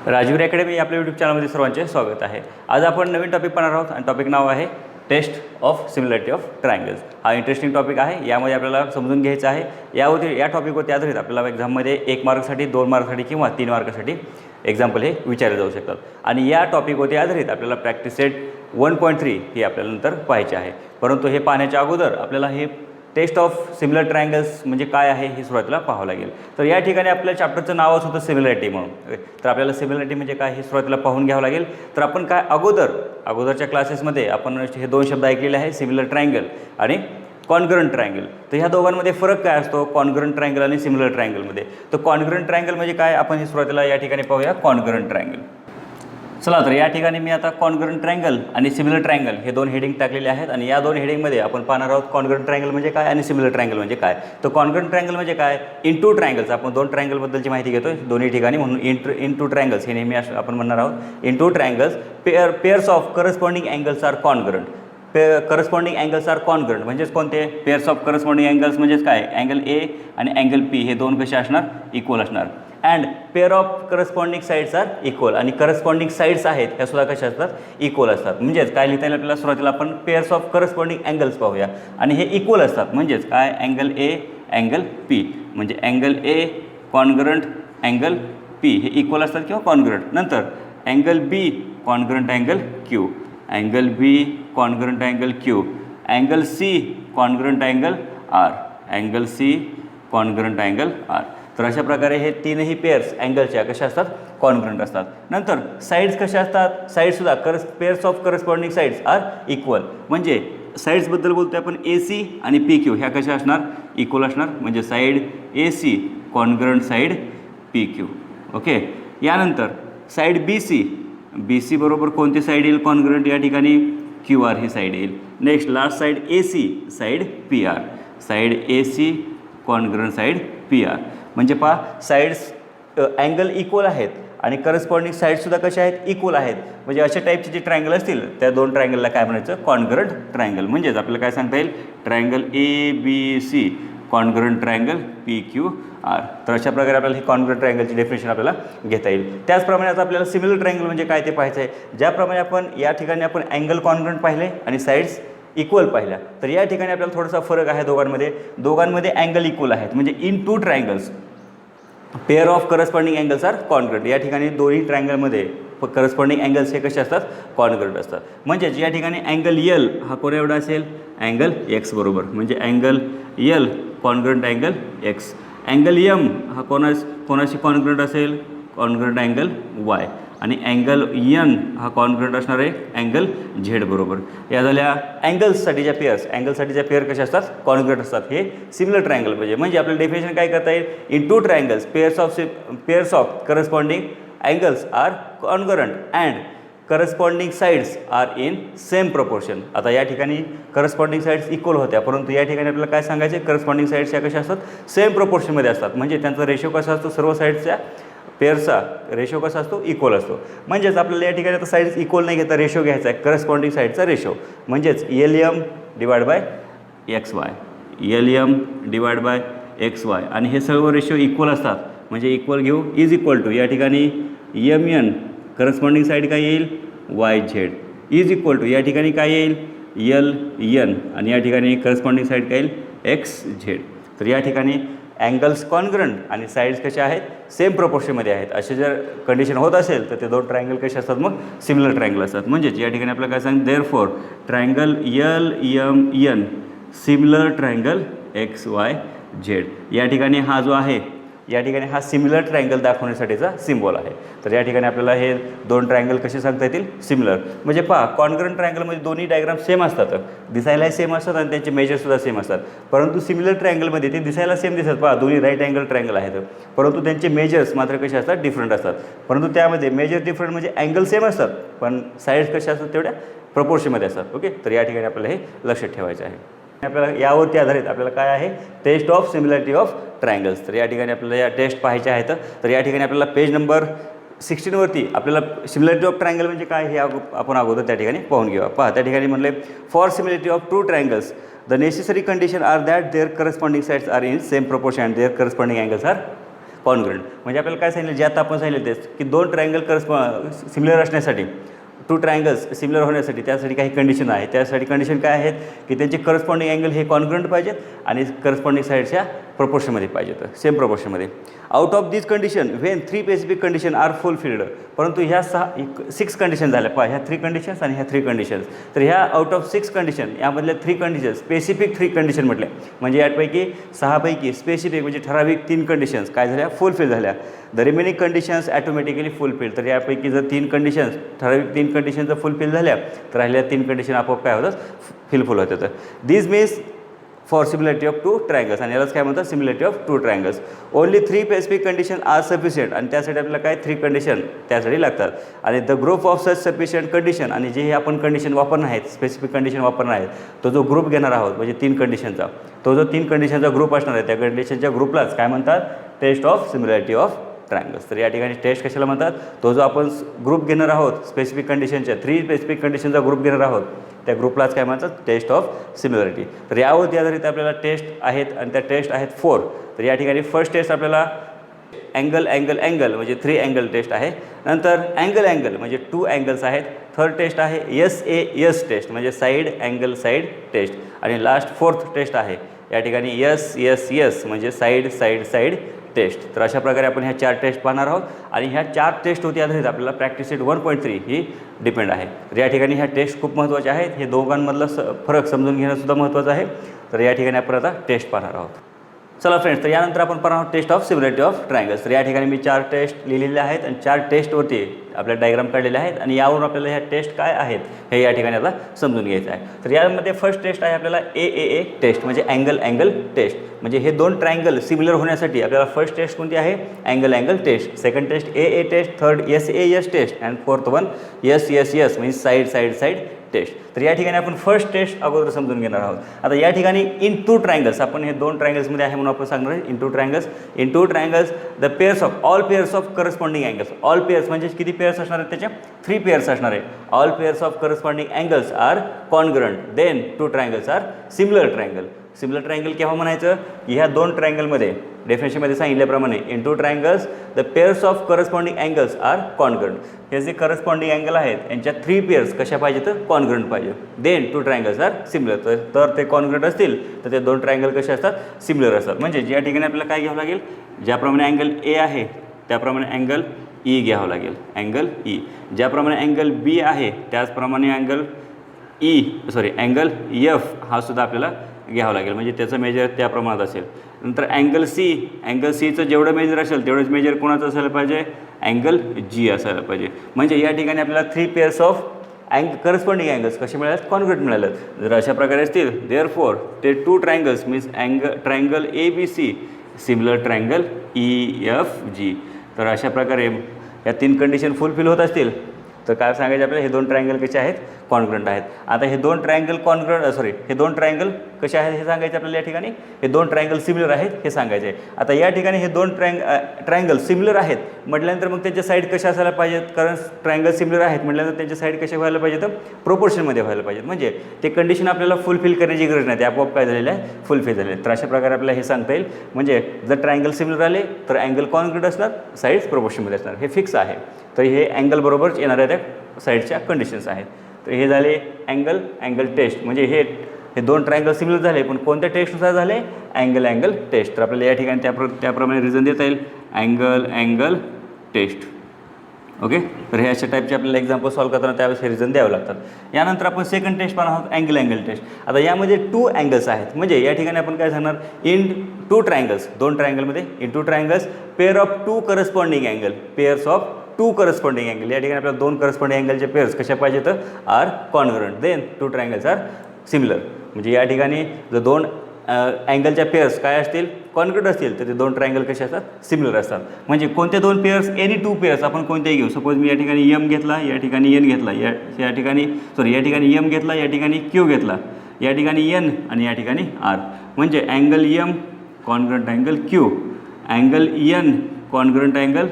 Rajveer academy आपल्या YouTube चॅनलमध्ये सर्वांचे स्वागत आहे। आज आपण नवीन टॉपिक पाहणार आहोत आणि टॉपिक नाव आहे test of similarity of triangles. हा इंटरेस्टिंग टॉपिक आहे। यामध्ये आपल्याला समजून घ्यायचं आहे या टॉपिकवरती आधारित आपल्याला एक्झाममध्ये 1 मार्कसाठी 2 मार्कसाठी किंवा 3 मार्कसाठी एक्झाम्पल हे विचारले जाऊ शकतात आणि या टॉपिकवरती आधारित आपल्याला प्रॅक्टिस सेट 1.3 ही आपल्याला नंतर पाहायचे आहे। परंतु हे पाहण्याच्या अगोदर आपल्याला हे टेस्ट ऑफ सिमिलर ट्रायंगल्स म्हणजे काय आहे हे सुरुवातीला पाहावं लागेल। तर या ठिकाणी आपल्या चॅप्टरचं नावच होतं सिमिलॅरिटी म्हणून। तर आपल्याला सिमिलॅरिटी म्हणजे काय हे सुरुवातीला पाहून घ्यावं लागेल। तर आपण काय अगोदरच्या क्लासेसमध्ये आपण हे 2 शब्द ऐकलेले आहे, सिमिलर ट्रायंगल आणि कॉन्ग्रुएंट ट्रायंगल। तर ह्या दोघांमध्ये फरक काय असतो कॉन्ग्रुएंट ट्रायंगल आणि सिमिलर ट्रायंगलमध्ये? तर कॉन्ग्रुएंट ट्रायंगल म्हणजे काय आपण हे सुरुवातीला या ठिकाणी पाहूया कॉन्ग्रुएंट ट्रायंगल। चला तर या ठिकाणी मी आता कॉन्ग्रुएंट ट्रायंगल आणि सिमिलर ट्रायंगल हे 2 हेडिंग टाकलेले आहेत आणि या 2 हेडिंगमध्ये आपण पाहणार आहोत कॉन्ग्रुएंट ट्रायंगल म्हणजे काय आणि सिमिलर ट्रायंगल म्हणजे काय। तर कॉन्ग्रुएंट ट्रायंगल म्हणजे काय, इंटू ट्रायंगल्स, आपण 2 ट्रायंगलबद्दलची माहिती घेतोय दोन्ही ठिकाणी म्हणून इंटू ट्रायंगल्स हे नेहमी आपण म्हणणार आहोत। In two triangles pairs of corresponding angles are congruent. Corresponding angles are congruent म्हणजेच कोणते, पेअर्स ऑफ करस्पॉन्डिंग अँगल्स म्हणजेच काय, अँगल ए आणि अँगल पी हे 2 कसे असणार, इक्वल असणार। And pair of corresponding sides are equal, आणि करस्पॉन्डिंग साईड्स आहेत ह्या सुद्धा कशा असतात, इक्वल असतात। म्हणजेच काय लिहिता येईल आपल्याला, सुरुवातीला आपण पेअर्स ऑफ करस्पॉन्डिंग अँगल्स पाहूया आणि हे इक्वल असतात म्हणजेच काय, अँगल ए अँगल पी म्हणजे angle A congruent angle P हे इक्वल असतात किंवा कॉन्ग्रुएंट। नंतर angle B congruent angle Q, angle B congruent angle Q, angle C congruent angle R, angle C congruent angle R. तर अशा प्रकारे हे 3ही pairs अँगलच्या कशा असतात, कॉन्ग्रुएंट असतात। नंतर साईड्स कशा असतात, साईड्ससुद्धा pairs of corresponding sides are equal म्हणजे साईड्सबद्दल बोलतोय आपण ए सी आणि पी क्यू ह्या कशा असणार, इक्वल असणार म्हणजे side A C congruent side P Q. Okay, यानंतर साईड बी सी बरोबर कोणती साईड येईल कॉन्ग्रुएंट, या ठिकाणी क्यू आर ही साईड येईल। Next last side A C side P R, side A C congruent side P R म्हणजे पहा साईड्स अँगल इक्वल आहेत आणि करस्पॉन्डिंग साईडसुद्धा कशा आहेत, इक्वल आहेत। म्हणजे अशा टाईपचे जे ट्रायंगल असतील त्या 2 ट्रायंगलला काय म्हणायचं, कॉन्ग्रुएंट ट्रायंगल। म्हणजेच आपल्याला काय सांगता येईल, triangle A B C congruent triangle P Q R. तर अशा प्रकारे आपल्याला ही कॉन्ग्रुएंट ट्रायंगलची डेफिनेशन आपल्याला घेता येईल। त्याचप्रमाणे आता आपल्याला सिमिलर ट्रायंगल म्हणजे काय ते पाहायचं आहे। ज्याप्रमाणे आपण या ठिकाणी आपण अँगल कॉन्ग्रुएंट पाहिले आणि साईड्स इक्वल पाहिल्या, तर या ठिकाणी आपल्याला थोडासा फरक आहे दोघांमध्ये अँगल इक्वल आहेत म्हणजे in 2 triangles pair of corresponding angles are congruent. या ठिकाणी दोन्ही ट्रायंगलमध्ये करस्पॉन्डिंग अँगल्स हे कसे असतात, कॉन्ग्रुएंट असतात। म्हणजेच या ठिकाणी अँगल यल हा कोणा एवढा असेल, अँगल एक्स बरोबर म्हणजे angle L congruent angle X. Angle M हा कोणाशी कॉन्ग्रुएंट असेल, कॉन्ग्रुएंट अँगल वाय, आणि अँगल यन हा कॉन्ग्रुएंट असणार आहे अँगल झेड बरोबर। या झाल्या अँगल्ससाठीच्या पेअर कशा असतात, कॉन्ग्रुएंट असतात। हे सिमिलर ट्रायंगल म्हणजे आपल्याला डेफिनेशन काय करता येईल, in 2 triangles pairs of corresponding angles are congruent and corresponding sides are in same proportion. आता या ठिकाणी करस्पॉन्डिंग साईड्स इक्वल होत्या, परंतु या ठिकाणी आपल्याला काय सांगायचे, करस्पॉन्डिंग साईड्स या कशा असतात, सेम प्रपोर्शनमध्ये असतात। म्हणजे त्यांचा रेशो कसा असतो, सर्व साईड्सच्या पेअरचा रेशो कसा असतो, इक्वल असतो। म्हणजेच आपल्याला या ठिकाणी आता साईड्स इक्वल नाही घेता, रेशो घ्यायचा आहे करस्पॉन्डिंग साईडचा रेशो म्हणजेच L M divide by X Y, L M divide by X Y, आणि हे सर्व रेशो इक्वल असतात म्हणजे इक्वल घेऊ इज इक्वल टू या ठिकाणी एम एन करस्पॉन्डिंग साईड काय येईल, Y Z is equal to या ठिकाणी काय येईल, यल एन, आणि या ठिकाणी करस्पॉन्डिंग साईड काय येईल, एक्स झेड। तर या ठिकाणी अँगल्स कॉन्ग्रुएंट आणि साईड्स कशा आहेत, सेम प्रपोर्शनमध्ये आहेत। असे जर कंडिशन होत असेल तर ते 2 ट्रायंगल कसे असतात, मग सिमिलर ट्रायंगल असतात। म्हणजेच या ठिकाणी आपल्याला काय सांग, therefore triangle L M N similar triangle X Y Z. या ठिकाणी हा जो आहे, या ठिकाणी हा सिमिलर ट्रायंगल दाखवण्यासाठीचा सिम्बॉल आहे। तर या ठिकाणी आपल्याला हे 2 ट्रायंगल कसे सांगता येतील, सिमिलर। म्हणजे पहा कॉन्ग्रुएंट ट्रायंगलमध्ये दोन्ही डायग्राम सेम असतात, दिसायलाही सेम असतात आणि त्यांचे मेजरसुद्धा सेम असतात। परंतु सिमिलर ट्रायंगलमध्ये ते दिसायला सेम दिसतात, पहा दोन्ही राईट अँगल ट्रायंगल आहेत, परंतु त्यांचे मेजर्स मात्र कसे असतात, डिफरंट असतात। परंतु त्यामध्ये मेजर डिफरंट म्हणजे अँगल सेम असतात पण साईड्स कशा असतात, तेवढ्या प्रपोर्शनमध्ये असतात। ओके, तर या ठिकाणी आपल्याला हे लक्षात ठेवायचं आहे। आपल्याला यावरती आधारित आपल्याला काय आहे, test of similarity of triangles. तर या ठिकाणी आपल्याला या टेस्ट पाहायच्या आहेत। तर या ठिकाणी आपल्याला पेज नंबर 16 वरती आपल्याला सिमिलॅरिटी ऑफ ट्रायंगल म्हणजे काय हे आपण अगोदर त्या ठिकाणी पाहून घेऊया। पहा त्या ठिकाणी म्हणले, for similarity of 2 triangles the necessary condition are that their corresponding sides are in same proportion and their corresponding angles are congruent. म्हणजे आपल्याला काय सांगितलं, जे आता आपण सांगितलं तेच की दोन ट्रायंगल सिमिलर असण्यासाठी, टू ट्रायंगल्स सिमिलर होण्यासाठी त्यासाठी काही कंडिशन आहे. त्यासाठी कंडिशन काय आहेत की त्यांचे करस्पॉन्डिंग अँगल हे कॉन्ग्रंट पाहिजेत आणि करस्पॉन्डिंग साईडच्या प्रोपोर्शनमध्ये पाहिजेत, सेम प्रोपोर्शनमध्ये. Out of this condition when 3 specific condition are fulfilled. परंतु ह्या 6 कंडिशन झाल्या पहा, ह्या 3 कंडिशन्स आणि ह्या 3 कंडिशन्स. तर ह्या आउट ऑफ 6 कंडिशन यामधल्या 3 कंडिशन स्पेसिफिक 3 कंडिशन म्हटले, म्हणजे यापैकी 6 पैकी स्पेसिफिक म्हणजे ठराविक 3 कंडिशन्स काय झाल्या, फुलफिल झाल्या. The remaining conditions automatically fulfil. तर यापैकी जर 3 कंडिशन्स ठराविक 3 कंडिशन जर फुलफिल झाल्या तर राहिल्या 3 कंडिशन आपोआप काय होतात, फुलफिल होतात. This means for similarity of 2 triangles. आणि यालाच काय म्हणतात, similarity of 2 triangles. Only 3 specific condition are sufficient. आणि त्यासाठी आपल्याला काय 3 कंडिशन त्यासाठी लागतात. आणि the group of such sufficient condition, आणि जे आपण कंडिशन वापरणार आहेत, स्पेसिफिक कंडिशन वापरणार आहेत, तो जो ग्रुप घेणार आहोत म्हणजे 3 कंडिशनचा, तो जो 3 कंडिशनचा ग्रुप असणार आहे त्या कंडिशनच्या ग्रुपलाच काय म्हणतात, test of similarity of triangles. तर या ठिकाणी टेस्ट कशाला म्हणतात, तो जो आपण ग्रुप घेणार आहोत स्पेसिफिक कंडिशनच्या 3 स्पेसिफिक कंडिशनचा ग्रुप घेणार आहोत त्या ग्रुपलाच काय म्हणतात, टेस्ट ऑफ सिमिलरिटी. तर यावरती आधारित आपल्याला टेस्ट आहेत आणि त्या टेस्ट आहेत 4. तर या ठिकाणी फर्स्ट टेस्ट आपल्याला अँगल अँगल अँगल म्हणजे 3 अँगल टेस्ट आहे. नंतर अँगल अँगल म्हणजे 2 अँगल्स आहेत. थर्ड टेस्ट आहे SAS टेस्ट म्हणजे साईड अँगल साईड टेस्ट. आणि लास्ट 4th टेस्ट आहे या ठिकाणी SSS म्हणजे साईड साईड साईड टेस्ट. तर अशा प्रकारे आपण ह्या 4 टेस्ट पाहणार आहोत. आणि ह्या 4 टेस्टवरती आधारित आपल्याला प्रॅक्टिस सेट 1.3 ही डिपेंड आहे. तर या ठिकाणी ह्या टेस्ट खूप महत्त्वाच्या आहेत. हे दोघांमधला फरक समजून घेणंसुद्धा महत्त्वाचं आहे. तर या ठिकाणी आपण आता टेस्ट पाहणार आहोत. चला फ्रेंड्स, तर यानंतर आपण पाहणार आहोत test of similarity of triangles. तर या ठिकाणी मी 4 टेस्ट लिहिलेले आहेत आणि 4 टेस्टवरती आपल्या डायग्राम काढलेले आहेत आणि यावरून आपल्याला ह्या टेस्ट काय आहेत हे या ठिकाणी आता समजून घ्यायचं आहे. तर यामध्ये फर्स्ट टेस्ट आहे आपल्याला AAA टेस्ट म्हणजे अँगल अँगल टेस्ट. म्हणजे हे 2 ट्रायंगल सिमिलर होण्यासाठी आपल्याला फर्स्ट टेस्ट कोणती आहे, angle angle test. Second test AA test. Third SAS test. And fourth one SSS म्हणजे साईड साईड साईड टेस्ट. तर या ठिकाणी आपण फर्स्ट टेस्ट अगोदर समजून घेणार आहोत. आता या ठिकाणी इन 2 ट्रायंगल्स, आपण हे 2 ट्रायंगल्समध्ये आहे म्हणून आपण सांगणार आहे in 2 triangles the pairs of all pairs of corresponding angles. All pairs म्हणजे किती पेअर्स असणार आहेत, त्याच्या 3 पेअर्स असणार आहे. All pairs of corresponding angles are congruent. Then 2 triangles are similar triangle. Similar triangle केव्हा म्हणायचं, ह्या 2 ट्रायंगलमध्ये डेफिनेशनमध्ये सांगितल्याप्रमाणे in 2 triangles the pairs of corresponding angles are congruent. हे जे करस्पॉन्डिंग अँगल आहेत यांच्या 3 पेअर्स कशा पाहिजे तर कॉन्ग्रंट पाहिजे. Then 2 triangles are similar. तर ते कॉन्ग्रंट असतील तर ते 2 ट्रायंगल कसे असतात, सिमिलर असतात. म्हणजे या ठिकाणी आपल्याला काय घ्यावं लागेल, ज्याप्रमाणे अँगल A आहे त्याप्रमाणे अँगल E घ्यावं लागेल, अँगल E. ज्याप्रमाणे अँगल B आहे त्याचप्रमाणे अँगल अँगल F हा सुद्धा आपल्याला घ्यावं लागेल. म्हणजे त्याचं मेजर त्या प्रमाणात असेल. नंतर अँगल Cचं जेवढं मेजर असेल तेवढंच मेजर कोणाचं असायला पाहिजे, अँगल G असायला पाहिजे. म्हणजे या ठिकाणी आपल्याला 3 पेअर्स ऑफ करस्पॉन्डिंग अँगल्स कसे मिळाले, कॉन्ग्रंट मिळाले. जर अशा प्रकारे असतील देअरफॉर ते 2 triangles means triangle ABC similar triangle EFG. तर अशा प्रकारे या 3 कंडिशन फुलफिल होत असतील तर काय सांगायचं आपल्याला, हे 2 ट्रायंगल कसे आहेत, कॉन्ग्रंट आहेत. आता हे 2 ट्रायंगल हे 2 ट्रायंगल कसे आहेत हे सांगायचे आपल्याला. या ठिकाणी हे 2 ट्रायंगल सिमिलर आहेत हे सांगायचे आहे. आता या ठिकाणी हे 2 ट्रायंगल सिमिलर आहेत म्हटल्यानंतर मग त्यांच्या साईड कशा असायला पाहिजेत, कारण ट्रायंगल सिमिलर आहेत म्हटल्यानंतर त्यांच्या साईड कशा व्हायला पाहिजेत, प्रोपोर्शनमध्ये व्हायला पाहिजेत. म्हणजे ते कंडिशन आपल्याला फुलफिल करण्याची गरज नाही, ते आपोआप काय झालेलं आहे, फुलफिल झाले. तर अशा प्रकारे आपल्याला हे सांगता येईल. म्हणजे जर ट्रायंगल सिमिलर आले तर अँगल कॉन्ग्रंट असणार, साईड्स प्रोपोर्शनमध्ये असणार, हे फिक्स आहे. तर हे अँगल बरोबरच येणाऱ्या त्या साईडच्या कंडिशन्स आहेत. तर हे झाले अँगल टेस्ट. म्हणजे हे 2 ट्रायंगल सिमिलर झाले पण कोणत्या टेस्टनुसार झाले, अँगल टेस्ट. तर आपल्याला या ठिकाणी त्याप्रमाणे रिझन देता येईल अँगल टेस्ट. ओके. तर हे अशा टाईपचे आपल्याला एक्झाम्पल सॉल्व करताना त्यावेळेस हे रिझन द्यावं लागतात. यानंतर आपण सेकंड टेस्ट पाहणार आहोत अँगल टेस्ट. आता यामध्ये 2 अँगल्स आहेत. म्हणजे या ठिकाणी आपण काय सांगणार, इन 2 ट्रायंगल्स 2 ट्रायंगलमध्ये in 2 triangles pair of 2 corresponding angle, pairs of 2 corresponding angle. या ठिकाणी आपल्याला 2 करस्पॉन्डिंग अँगलचे पेअर्स कशा पाहिजे तर are congruent. Then 2 triangles are similar. म्हणजे या ठिकाणी जर 2 अँगलच्या पेअर्स काय असतील, कॉन्ग्रंट असतील तर ते 2 ट्रायंगल कसे असतात, सिमिलर असतात. म्हणजे कोणते 2 पेअर्स, एनी 2 पेअर्स आपण कोणतेही घेऊ. सपोज मी या ठिकाणी M घेतला, या ठिकाणी N घेतला, या ठिकाणी M घेतला, या ठिकाणी Q घेतला, या ठिकाणी N आणि या ठिकाणी R. म्हणजे angle M congruent angle Q, angle N congruent angle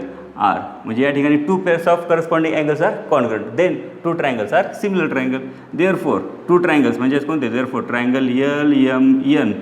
R. म्हणजे या ठिकाणी 2 pairs of corresponding angles are congruent. Then 2 triangles are similar triangle. Therefore 2 triangles म्हणजे कोणते, therefore triangle LMN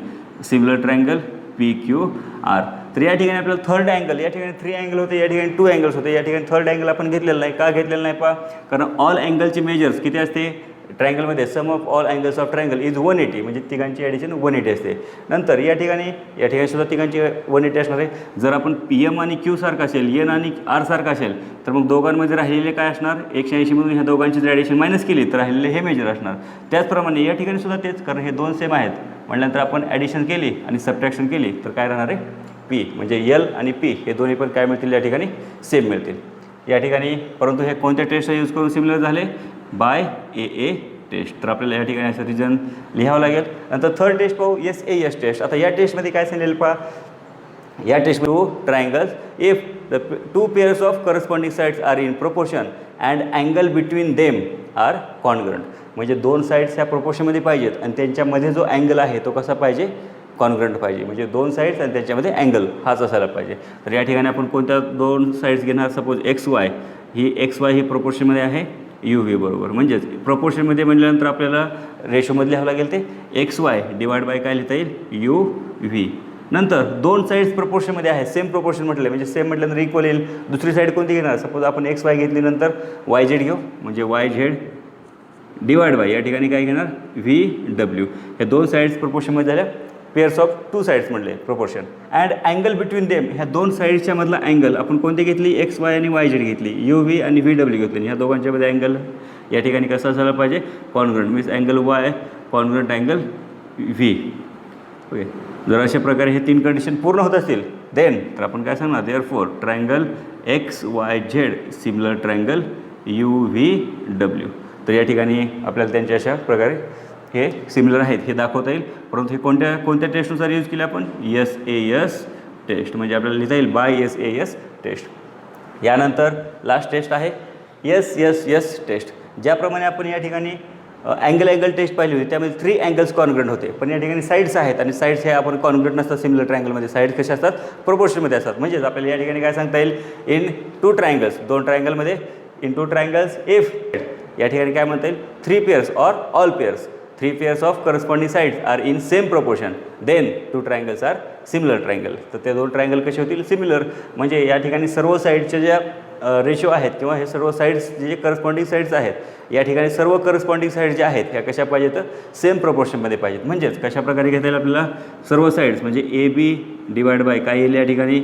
similar triangle PQR. तर या ठिकाणी आपल्याला थर्ड अँगल, या ठिकाणी 3 अँगल होते, या ठिकाणी 2 अँगल्स होते, या ठिकाणी थर्ड अँगल आपण घेतलेला नाही. का घेतलेलं नाही पहा, कारण ऑल अँगलची मेजर्स किती असते ट्रायंगलमध्ये, sum of all angles of triangle is 180, म्हणजे तिघांची ॲडिशन 180 असते. नंतर या ठिकाणी सुद्धा तिघांची 180 असणार आहे. जर आपण PM आणि Q सारखा असेल, N आणि R सारखा असेल, तर मग दोघांमध्ये राहिलेले काय असणार, 180 मधून ह्या दोघांची जर ॲडिशन मायनस केली तर राहिलेले हे मेजर असणार. त्याचप्रमाणे या ठिकाणी सुद्धा तेच, कारण हे 2 सेम आहेत म्हटल्यानंतर आपण ॲडिशन केली आणि सबट्रॅक्शन केली तर काय राहणार आहे, P, म्हणजे L आणि P हे दोन्ही पण काय मिळतील या ठिकाणी, सेम मिळतील या ठिकाणी. परंतु हे कोणत्या टेस्टचा यूज करून सिमिलर झाले, बाय AA टेस्ट. तर आपल्याला या ठिकाणी असं रिजन लिहावं लागेल. नंतर थर्ड टेस्ट पाहू, SAS टेस्ट. आता या टेस्टमध्ये काय सांगितलेलं पहा, या टेस्टमध्ये triangles if the 2 pairs of corresponding sides are in proportion and angle between them are congruent, म्हणजे 2 साईड्स ह्या प्रोपोर्शनमध्ये पाहिजेत आणि त्यांच्यामध्ये जो अँगल आहे तो कसा पाहिजे, कॉन्ग्रंट पाहिजे, म्हणजे 2 साईड्स आणि त्याच्यामध्ये अँगल हाच असायला पाहिजे. तर या ठिकाणी आपण कोणत्या 2 साईड्स घेणार, सपोज XY ही प्रोपोर्शनमध्ये आहे UV बरोबर, म्हणजेच प्रोपोर्शनमध्ये म्हटल्यानंतर आपल्याला रेशोमध्ये लिहावं लागेल ते XY डिवाइड बाय काय लिहिता येईल, UV. नंतर 2 साईड्स प्रोपोर्शनमध्ये आहे, सेम प्रोपोर्शन म्हटलं म्हणजे सेम म्हटल्यानंतर इक्वल येईल. दुसरी साईड कोणती घेणार, सपोज आपण XY घेतली नंतर YZ घेऊ, म्हणजे YZ डिवाइड बाय या ठिकाणी काय घेणार, VW. हे 2 साईड्स प्रोपोर्शनमध्ये झाल्या, पेअर्स ऑफ 2 साईड्स म्हटले proportion. And angle between them, ह्या 2 साईड्सच्या मधला अँगल आपण कोणती घेतली, XY आणि YZ घेतली, UV आणि VW घेतली. ह्या दोघांच्यामध्ये अँगल या ठिकाणी कसा असायला पाहिजे, congruent, means angle Y congruent angle V. Okay, जर अशा प्रकारे हे 3 कंडिशन पूर्ण होत असतील देन तर आपण काय सांगणार, therefore triangle XYZ similar triangle UVW. तर या ठिकाणी आपल्याला त्यांच्या अशा प्रकारे हे सिमिलर आहेत हे दाखवता येईल. परंतु हे कोणत्या टेस्टनुसार यूज केले आपण, SAS टेस्ट, म्हणजे आपल्याला लिहिता येईल बाय SAS टेस्ट. यानंतर लास्ट टेस्ट आहे SSS टेस्ट. ज्याप्रमाणे आपण या ठिकाणी अँगल टेस्ट पाहिली होती त्यामध्ये 3 अँगल्स कॉन्ग्रंट होते, पण या ठिकाणी साईड्स आहेत आणि साईड्स हे आपण कॉन्ग्रंट नसतात सिमिलर ट्रायंगलमध्ये. साईड्स कशा असतात, प्रोपोर्शनमध्ये असतात. म्हणजेच आपल्याला या ठिकाणी काय सांगता येईल, इन 2 ट्रायंगल्स, 2 ट्रायंगलमध्ये इन 2 ट्रायंगल्स इफ या ठिकाणी काय म्हणता येईल, 3 pairs or all pairs, 3 pairs of corresponding sides are in same proportion then 2 triangles are similar triangle. तर ते 2 ट्रायंगल कसे होतील, सिमिलर, म्हणजे या ठिकाणी सर्व साईडच्या ज्या रेशो आहेत किंवा हे सर्व साईड्स जे करस्पॉन्डिंग साईड्स आहेत या ठिकाणी सर्व करस्पॉन्डिंग साईड ज्या आहेत ह्या कशा पाहिजेत, सेम प्रोपोर्शनमध्ये पाहिजेत. म्हणजेच कशा प्रकारे घेता येईल आपल्याला, सर्व साईड्स म्हणजे AB डिवाइड बाय काय येईल या ठिकाणी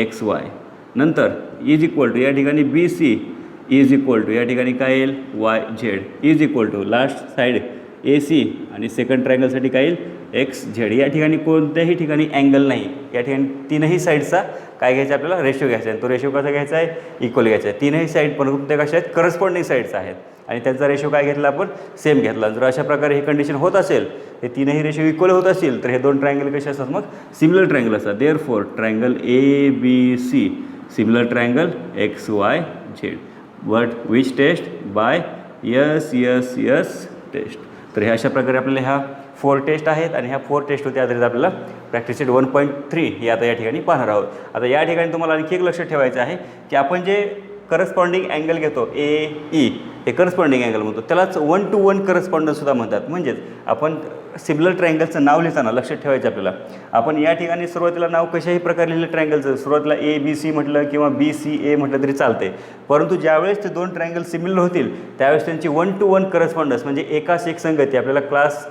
XY. नंतर इज इक्वल टू या ठिकाणी BC इज इक्वल टू या ठिकाणी काय येईल YZ is equal to last side AC आणि सेकंड ट्रायंगलसाठी काय येईल XZ. या ठिकाणी कोणत्याही ठिकाणी अँगल नाही, या ठिकाणी 3ही साईडचा काय घ्यायचं आपल्याला, रेशो घ्यायचा आहे. तो रेशो कसा घ्यायचा आहे, इक्वल घ्यायचा आहे. 3ही साईड पण ते कशा आहेत, करस्पॉन्डिंग साईड्स आहेत आणि त्यांचा रेशो काय घेतला आपण, सेम घेतला. जर अशा प्रकारे हे कंडिशन होत असेल, हे 3ही रेशो इक्वल होत असतील तर हे 2 ट्रायंगल कसे असतात, मग सिमिलर ट्रायंगल असतात. Therefore triangle ABC similar triangle XYZ. But which test, by SSS test. तर ह्या अशा प्रकारे आपल्याला ह्या 4 टेस्ट आहेत आणि ह्या 4 टेस्ट होत्या आधारित आपल्याला प्रॅक्टिस सेट 1.3 हे आता या ठिकाणी पाहणार आहोत. आता या ठिकाणी तुम्हाला आणखी एक लक्षात ठेवायचं आहे की आपण जे करस्पॉन्डिंग अँगल घेतो AE हे करस्पॉन्डिंग अँगल म्हणतो, त्यालाच 1 to 1 करस्पॉन्डन्ससुद्धा म्हणतात. म्हणजेच आपण सिमिलर ट्रायंगलचं नाव लिहिताना लक्षात ठेवायचं आपल्याला, आपण या ठिकाणी सुरुवातीला नाव कशाही प्रकारे लिहिलं ट्रायंगलचं, सुरुवातीला ABC म्हटलं किंवा BCA म्हटलं तरी चालते. परंतु ज्यावेळेस ते 2 ट्रायंगल सिमिलर होतील त्यावेळेस त्यांची 1 to 1 करस्पॉन्डन्स म्हणजे एकाच एक संगती आपल्याला क्लास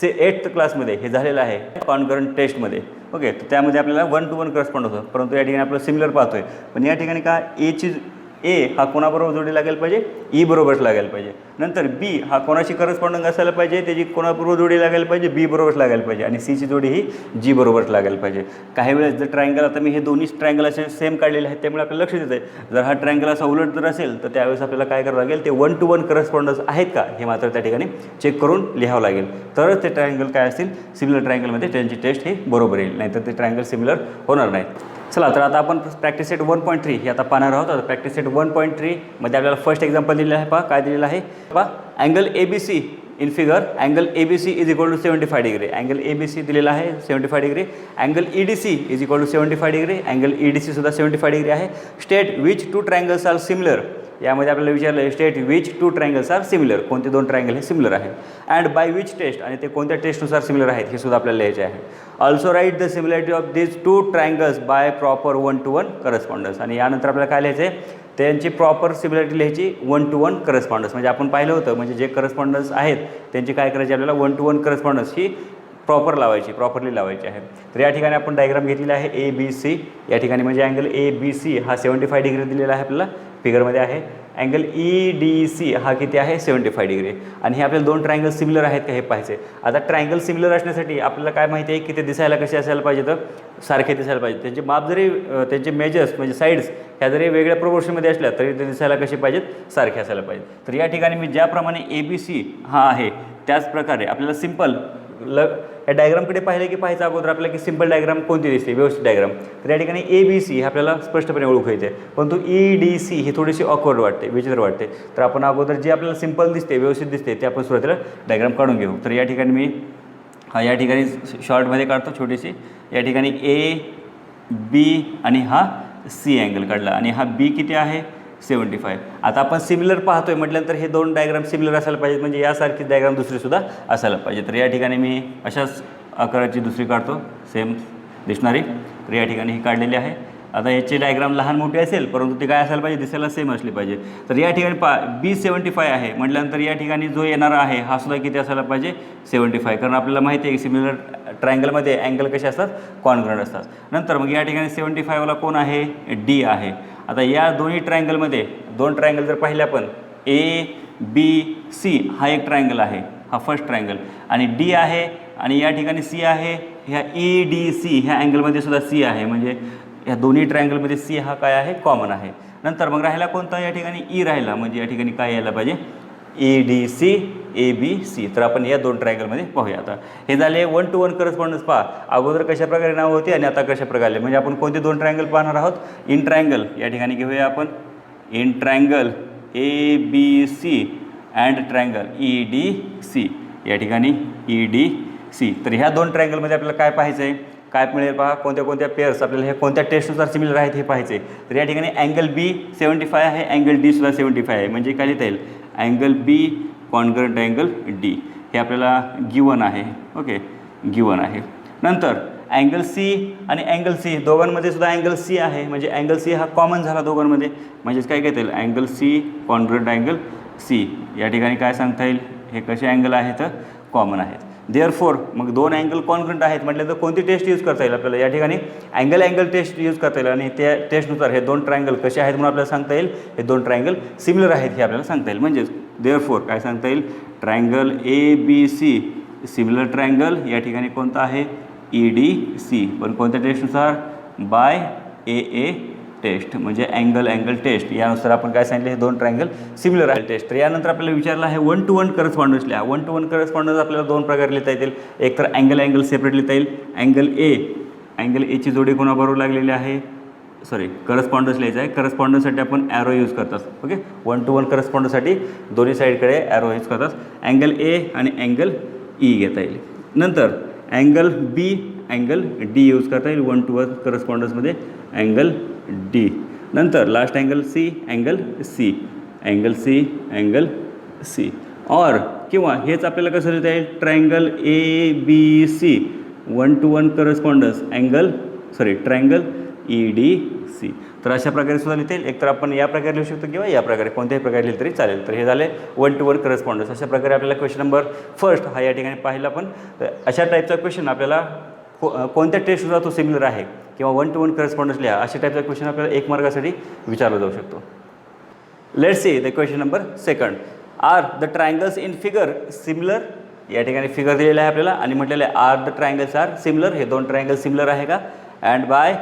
8th क्लासमध्ये हे झालेलं आहे कॉन्करंट टेस्टमध्ये. ओके, तर त्यामध्ये आपल्याला 1 to 1 करस्पॉन्डन्स होतं. परंतु या ठिकाणी आपल्याला सिमिलर पाहतोय, पण या ठिकाणी का A हा कोणाबरोबर जोडी लागायला पाहिजे, E बरोबरच लागायला पाहिजे. नंतर B हा कोणाशी करस्पॉन्डिंग असायला पाहिजे, त्याची कोणाबरोबर जोडी लागायला पाहिजे, B बरोबरच लागायला पाहिजे आणि Cची जोडी ही G बरोबरच लागायला पाहिजे. काही वेळेस जर ट्रायंगल, आता मी हे दोन्ही ट्रायंगल असे सेम काढलेले आहेत त्यामुळे आपल्याला लक्षात येतं आहे, जर हा ट्रायंगल असा उलट जर असेल तर त्यावेळेस आपल्याला काय करावं लागेल, ते 1 to 1 करस्पॉन्डन्स आहेत का हे मात्र त्या ठिकाणी चेक करून लिहावं लागेल. तरच ते ट्रायंगल काय असतील, सिमिलर ट्रायंगलमध्ये त्यांची टेस्ट ही बरोबर येईल, नाहीतर ते ट्रायंगल सिमिलर होणार नाही. चला, तर आता आपण प्रॅक्टिस सेट 1.3 हे आता पाहणार आहोत. आता प्रॅक्टिस सेट 1.3 मध्ये आपल्याला फर्स्ट एक्झाम्पल दिलेलं आहे. पहा काय दिलेलं आहे, पहा angle ABC in figure angle ABC is equal to 75 degree. Angle ABC दिलेला आहे 75 degree. Angle EDC is equal to 75 degree. Angle EDC सुद्धा 75 डिग्री आहे. State which two triangles are similar. यामध्ये आपल्याला विचारलं आहे state which two triangles are similar. कोणते दोन ट्रायंगल हे सिमिलर आहेत. अँड बाय विच टेस्ट, आणि ते कोणत्या टेस्टनुसार सिमिलर आहेत हे सुद्धा आपल्याला लिहायचे आहे. Also write the similarity of this two triangles by proper 1-to-1 correspondence. आणि यानंतर आपल्याला काय लिहायचं आहे, त्यांची प्रॉपर सिमिलॅरिटी लिहायची 1-to-1 करस्पॉन्डन्स. म्हणजे आपण पाहिलं होतं, म्हणजे जे करस्पॉन्डन्स आहेत त्यांची काय करायची आपल्याला 1-to-1 करस्पॉन्डन्स ही प्रॉपरली लावायची आहे. तर या ठिकाणी आपण डायग्राम घेतलेला आहे ABC. या ठिकाणी म्हणजे अँगल ABC हा 75 डिग्री दिलेला आहे आपल्याला फिगरमध्ये आहे. अँगल EDC हा किती आहे 75 डिग्री. आणि हे आपल्याला दोन ट्रायंगल सिमिलर आहेत का हे पाहायचे. आता ट्रायंगल सिमिलर असण्यासाठी आपल्याला काय माहिती आहे की ते दिसायला कसे असायला पाहिजे, तर सारखे दिसायला पाहिजे. त्यांचे माप जरी त्यांचे मेजर्स म्हणजे साईड्स ह्या जरी वेगळ्या प्रोपोर्शनमध्ये असल्या तरी ते दिसायला कसे पाहिजेत, सारखे असायला पाहिजे. तर या ठिकाणी मी ज्याप्रमाणे ABC हा आहे त्याच प्रकारे आपल्याला सिम्पल या डायग्रामकडे पाहिलं की पाहायचं अगोदर आपल्याला की सिम्पल डायग्राम कोणती दिसते, व्यवस्थित डायग्राम. तर या ठिकाणी ABC हे आपल्याला स्पष्टपणे ओळखायचे, परंतु EDC ही थोडीशी ऑकवर्ड वाटते, विचित्र वाटते. तर आपण अगोदर जे आपल्याला सिम्पल दिसते, व्यवस्थित दिसते ते आपण सुरुवातीला डायग्राम काढून घेऊ. तर या ठिकाणी मी या ठिकाणी शॉर्टमध्ये काढतो छोटीशी. या ठिकाणी AB आणि हा C अँगल काढला आणि हा B किती आहे 75. आता आपण सिमिलर पाहतोय म्हटल्यानंतर हे दोन डायग्राम सिमिलर असायला पाहिजेत, म्हणजे यासारखी डायग्राम दुसरीसुद्धा असायला पाहिजे. तर या ठिकाणी मी अशाच आकाराची दुसरी काढतो सेम दिसणारी. तर या ठिकाणी ही काढलेली आहे. आता याची डायग्राम लहान मोठी असेल परंतु ती काय असायला पाहिजे, दिसायला सेम असली पाहिजे. तर या ठिकाणी B75 आहे म्हटल्यानंतर या ठिकाणी जो येणारा आहे हा सुद्धा किती असायला पाहिजे 75, कारण आपल्याला माहिती आहे की सिमिलर ट्रायंगलमध्ये अँगल कसे असतात, कॉन्ग्रंट असतात. नंतर मग या ठिकाणी 75वाला कोण आहे, D आहे. आता या दोन्ही ट्रायंगलमध्ये दोन ट्रायंगल जर पाहिले आपण ABC हा एक ट्रायंगल आहे, हा फर्स्ट ट्रायंगल, आणि D आहे आणि या ठिकाणी C आहे. ह्या EDC ह्या अँगलमध्ये सुद्धा C आहे, म्हणजे ह्या दोन्ही ट्रायंगलमध्ये C हा काय आहे, कॉमन आहे. नंतर मग राहिला कोणता, या ठिकाणी E राहिला, म्हणजे या ठिकाणी काय यायला पाहिजे EDC ABC. तर आपण या दोन ट्रायंगलमध्ये पाहूया. आता हे झाले 1-to-1 करस्पॉन्डन्स. पहा अगोदर कशा प्रकारे नाव होते आणि आता कशा प्रकारे, म्हणजे आपण कोणते दोन ट्रायंगल पाहणार आहोत, इन ट्रायंगल. या ठिकाणी घेऊया आपण in triangle ABC and triangle EDC. या ठिकाणी EDC. तर ह्या दोन ट्रायंगलमध्ये आपल्याला काय पाहायचं आहे, काय मिळेल पहा, कोणत्या कोणत्या पेअर्स आपल्याला हे कोणत्या टेस्टनुसार सिमिलर आहेत हे पाहायचे. तर या ठिकाणी अँगल B 75 आहे, अँगल D सुद्धा 75 आहे, म्हणजे काय लिहिता येईल angle B congruent angle D. हे आपल्याला गिवन आहे, ओके गिवन आहे. नंतर अँगल C आणि अँगल C दोघांमध्ये सुद्धा अँगल C आहे, म्हणजे अँगल C हा कॉमन झाला दोघांमध्ये, म्हणजेच काय घेता येईल angle C congruent angle C. या ठिकाणी काय सांगता येईल, हे कसे अँगल आहेत, कॉमन आहेत. देअरफॉर मग दोन अँगल कॉन्ग्रंट आहेत म्हटलं तर कोणती टेस्ट यूज करता येईल आपल्याला, या ठिकाणी अँगल टेस्ट यूज करता येईल. आणि त्या टेस्टनुसार हे दोन ट्रायंगल कसे आहेत म्हणून आपल्याला सांगता येईल, हे दोन ट्रायंगल सिमिलर आहेत हे आपल्याला सांगता येईल. म्हणजेच देअरफॉर काय सांगता येईल, ट्रायंगल ABC सिमिलर ट्रायंगल. या ठिकाणी कोणता आहे EDC, पण कोणत्या टेस्टनुसार, बाय AA टेस्ट, म्हणजे अँगल टेस्ट. यानुसार आपण काय सांगितलं, हे दोन ट्रायंगल सिमिलर आहे टेस्ट. तर यानंतर आपल्याला विचारलं आहे 1-to-1 करस्पॉन्डन्स लिहा. 1-to-1 करस्पॉन्डन्स आपल्याला दोन प्रकारे लिहिता येतील. एक तर अँगल सेपरेट लिहिता येईल. अँगल A ची जोडी कोणाबरोबर लागलेली आहे, सॉरी करस्पॉन्डन्स लिहायचं आहे. करस्पॉन्डन्ससाठी आपण ॲरो यूज करतात, ओके 1-to-1 करस्पॉन्डन्ससाठी दोन्ही साईडकडे ॲरो यूज करतात. अँगल A आणि अँगल E घेता येईल. नंतर angle B angle D use करता येईल 1-to-1 करस्पॉन्डन्समध्ये, अँगल D. नंतर last angle C angle C, angle C. और किंवा हेच आपल्याला कसं लिहिता येईल, triangle ABC 1-to-1 correspondence triangle EDC. तर अशा प्रकारे सुद्धा लिहिता येईल. एकतर आपण या प्रकारे लिहू शकतो किंवा या प्रकारे कोणत्याही प्रकारे लिहिलं तरी चालेल. तर हे झाले 1-to-1 करस्पॉन्डन्स. अशा प्रकारे आपल्याला क्वेश्चन नंबर फर्स्ट हा या ठिकाणी पाहिला. पण अशा टाईपचा क्वेश्चन आपल्याला कोणत्या टेस्टनुसार तो सिमिलर आहे किंवा 1-to-1 करस्पॉन्डन्स लिहा, अशा टाईपचा क्वेश्चन आपल्याला 1 मार्कासाठी विचारला जाऊ शकतो. Let's see the question number second. Are the triangles in figure similar. या ठिकाणी फिगर दिलेला आहे आपल्याला आणि म्हटलेलं आहे are the triangles are similar. हे दोन ट्रायंगल सिमिलर आहे का, and by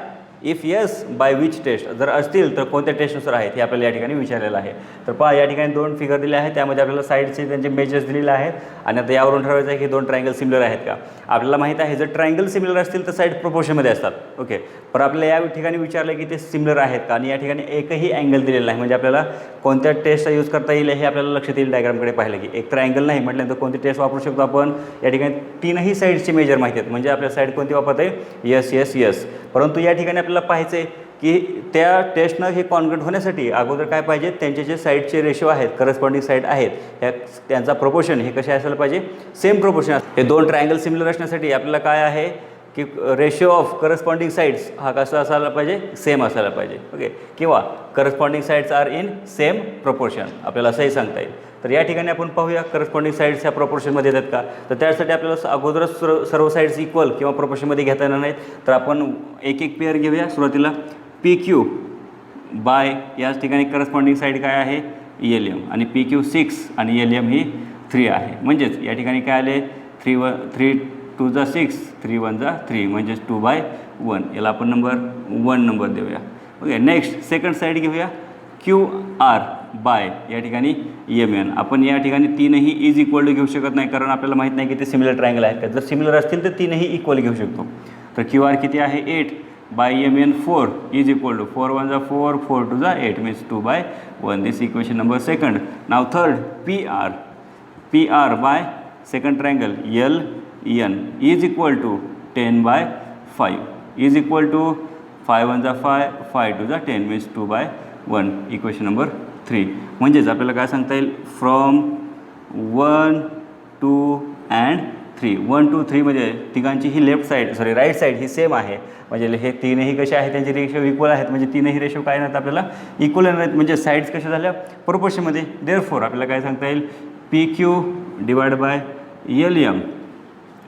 if yes by which test, जर असतील तर कोणत्या टेस्टनुसार आहेत हे आपल्याला या ठिकाणी विचारलेलं आहे. तर पहा या ठिकाणी दोन फिगर दिले आहेत, त्यामध्ये आपल्याला साईडचे त्यांचे मेजर्स दिलेले आहेत आणि आता यावरून ठरवायचं आहे की दोन ट्रायंगल सिमिलर आहेत का. आपल्याला माहीत आहे जर ट्रायंगल सिमिलर असतील तर साईड प्रोपोर्शनमध्ये असतात, ओके पण आपल्याला या ठिकाणी विचारलं की ते सिमिलर आहेत का, आणि या ठिकाणी एकही अँगल दिलेला नाही. म्हणजे आपल्याला कोणत्या टेस्टचा यूज करता येईल हे आपल्याला लक्षात येईल डायग्रामकडे पाहिलं की. एक तर अँगल नाही म्हटल्यानंतर कोणती टेस्ट वापरू शकतो आपण, या ठिकाणी तीनही साईडचे मेजर माहिती आहेत, म्हणजे आपल्या साईड कोणती वापरता येईल, यस यस यस. परंतु या ठिकाणी आपल्याला पाहायचं आहे की त्या टेस्टनं हे कॉन्ग्रंट होण्यासाठी अगोदर काय पाहिजे, त्यांचे जे साईडचे रेशो आहेत, करस्पॉन्डिंग साईड आहेत, ह्या त्यांचा प्रोपोर्शन हे कसे असायला पाहिजे, सेम प्रोपोर्शन. हे दोन ट्रायंगल सिमिलर असण्यासाठी आपल्याला काय आहे की रेशो ऑफ करस्पॉन्डिंग साईड्स हा कसा असायला पाहिजे, सेम असायला पाहिजे. ओके, किंवा corresponding sides are in same proportion, आपल्याला असंही सांगता येईल. तर या ठिकाणी आपण पाहूया करस्पॉन्डिंग साईड्स ह्या प्रोपोर्शनमध्ये येतात का. तर त्यासाठी आपल्याला अगोदरच सर्व साईड्स इक्वल किंवा प्रोपोर्शनमध्ये घेता येणार नाहीत. तर आपण एक एक पेअर घेऊया. सुरुवातीला PQ बाय, याच ठिकाणी करस्पॉन्डिंग साईड काय आहे, LM, आणि PQ 6 आणि LM ही 3 आहे. म्हणजेच या ठिकाणी काय आले, 3 2 जा 6, 3 1 जा 3, म्हणजेच 2/1. याला आपण नंबर 1 नंबर देऊया. ओके, नेक्स्ट सेकंड साईड घेऊया. QR बाय, या ठिकाणी MN. आपण या ठिकाणी तीनही इज इक्वल टू घेऊ शकत नाही, कारण आपल्याला माहीत नाही की ते सिमिलर ट्रायंगल आहेत का. जर सिमिलर असतील तर तीनही इक्वल घेऊ शकतो. तर QR किती आहे, 8 by MN 4 is equal to 4 1 जा 4, 4 2 जा 8, means 2/1. This equation number second. Now third, PR by second triangle LN is equal to 10/5 is equal to 5 1 जा 5, 5 2 जा 10, मीन्स 2/1. Equation number 3. म्हणजेच आपल्याला काय सांगता येईल, फ्रॉम 1 2 अँड 3, 1 2 3 म्हणजे तिघांची ही राईट साईड ही सेम आहे. म्हणजे हे तीनही कसे आहेत, त्यांचे रेशो इक्वल आहेत. म्हणजे तीनही रेशो काय नाहीत, आपल्याला इक्वल नाहीत, म्हणजे साईड्स कशा झाल्या, प्रोपोर्शनमध्ये. देअरफॉर आपल्याला काय सांगता येईल, PQ divide by LM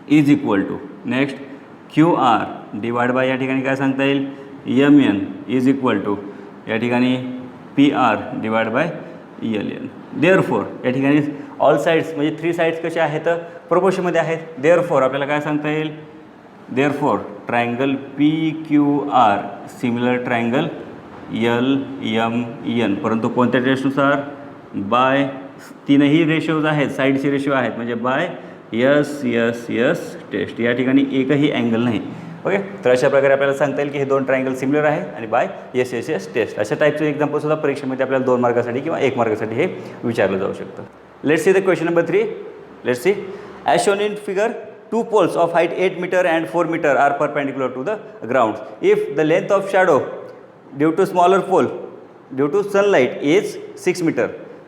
is equal to, next QR divide by, या ठिकाणी काय सांगता येईल, MN इज इक्वल टू, या ठिकाणी PR divide by LN. Therefore या ठिकाणी ऑल साईड्स म्हणजे 3 साईड्स कशा आहेत, प्रोपोर्शनमध्ये आहेत. देअरफॉर आपल्याला काय सांगता येईल, therefore triangle PQR similar triangle LMN, परंतु कोणत्या टेस्टनुसार, बाय तीनही रेशोज आहेत, साईडचे रेशो आहेत, म्हणजे बाय यस टेस्ट. या ठिकाणी एकही अँगल नाही. ओके, तर अशा प्रकारे आपल्याला सांगता येईल की हे दोन ट्रायंगल सिमिलर आहेत आणि बाय यस टेस्ट. अशा टाईपचं एक्झाम्पलसुद्धा परीक्षेमध्ये आपल्याला 2 मार्कासाठी किंवा 1 मार्कासाठी हे विचारलं जाऊ शकतं. Let's see the question number 3. Let's see, as shown in figure, 2 poles of height 8 meter and 4 meter are perpendicular to the ground. If the length of shadow due to smaller pole due to sunlight is 6 meter,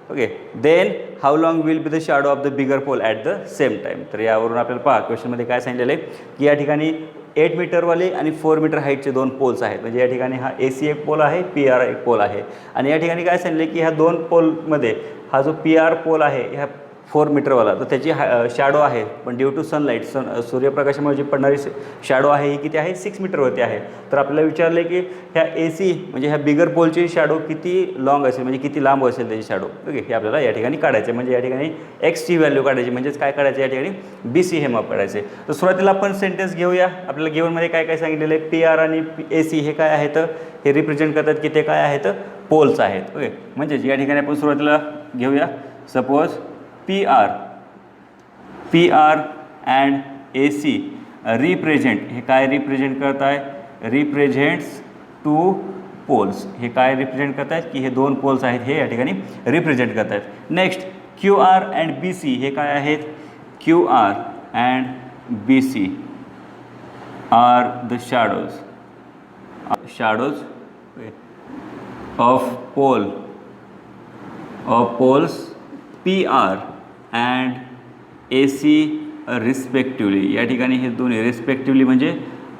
okay, then how long will be the shadow of the bigger pole at the same time. तर यावरून आपल्याला पहा क्वेश्चनमध्ये काय सांगितलेलं आहे की या ठिकाणी 8 मीटरवाले आणि 4 मीटर हाईटचे 2 पोल्स आहेत. म्हणजे या ठिकाणी हा AC एक पोल आहे, PR एक पोल आहे. आणि या ठिकाणी काय सांगितलं की ह्या 2 पोलमध्ये हा जो PR पोल आहे ह्या 4 मीटरवाला, तर त्याची शॅडो आहे, पण ड्यू टू सनलाईट सूर्यप्रकाशामुळे जी पडणारी शॅडो आहे ही किती आहे, 6 मीटरवरती आहे. तर आपल्याला विचारले की ह्या AC म्हणजे ह्या बिगर पोलची शॅडो किती लॉंग असेल, म्हणजे किती लांब असेल त्याची शॅडो. ओके, हे आपल्याला या ठिकाणी काढायचे. म्हणजे या ठिकाणी Xची व्हॅल्यू काढायची, म्हणजेच काय काढायचं, या ठिकाणी BC हे माप काढायचे. तर सुरुवातीला आपण सेंटेन्स घेऊया. आपल्याला गिव्हनमध्ये काय काय सांगितलेलं आहे, PR आणि AC हे काय आहेत, हे रिप्रेझेंट करतात की ते काय आहेत, पोल्स आहेत. ओके, म्हणजेच या ठिकाणी आपण सुरुवातीला घेऊया. Suppose PR and AC represent, हे काय रिप्रेझेंट करत आहे, रिप्रेझेंट्स 2 पोल्स. हे काय रिप्रेझेंट करत आहेत की हे 2 पोल्स आहेत, हे या ठिकाणी रिप्रेझेंट करत आहेत. नेक्स्ट QR अँड BC हे काय आहेत, QR and BC are the shadows of poles PR and AC respectively. या ठिकाणी हे दोन्ही रिस्पेक्टिवली म्हणजे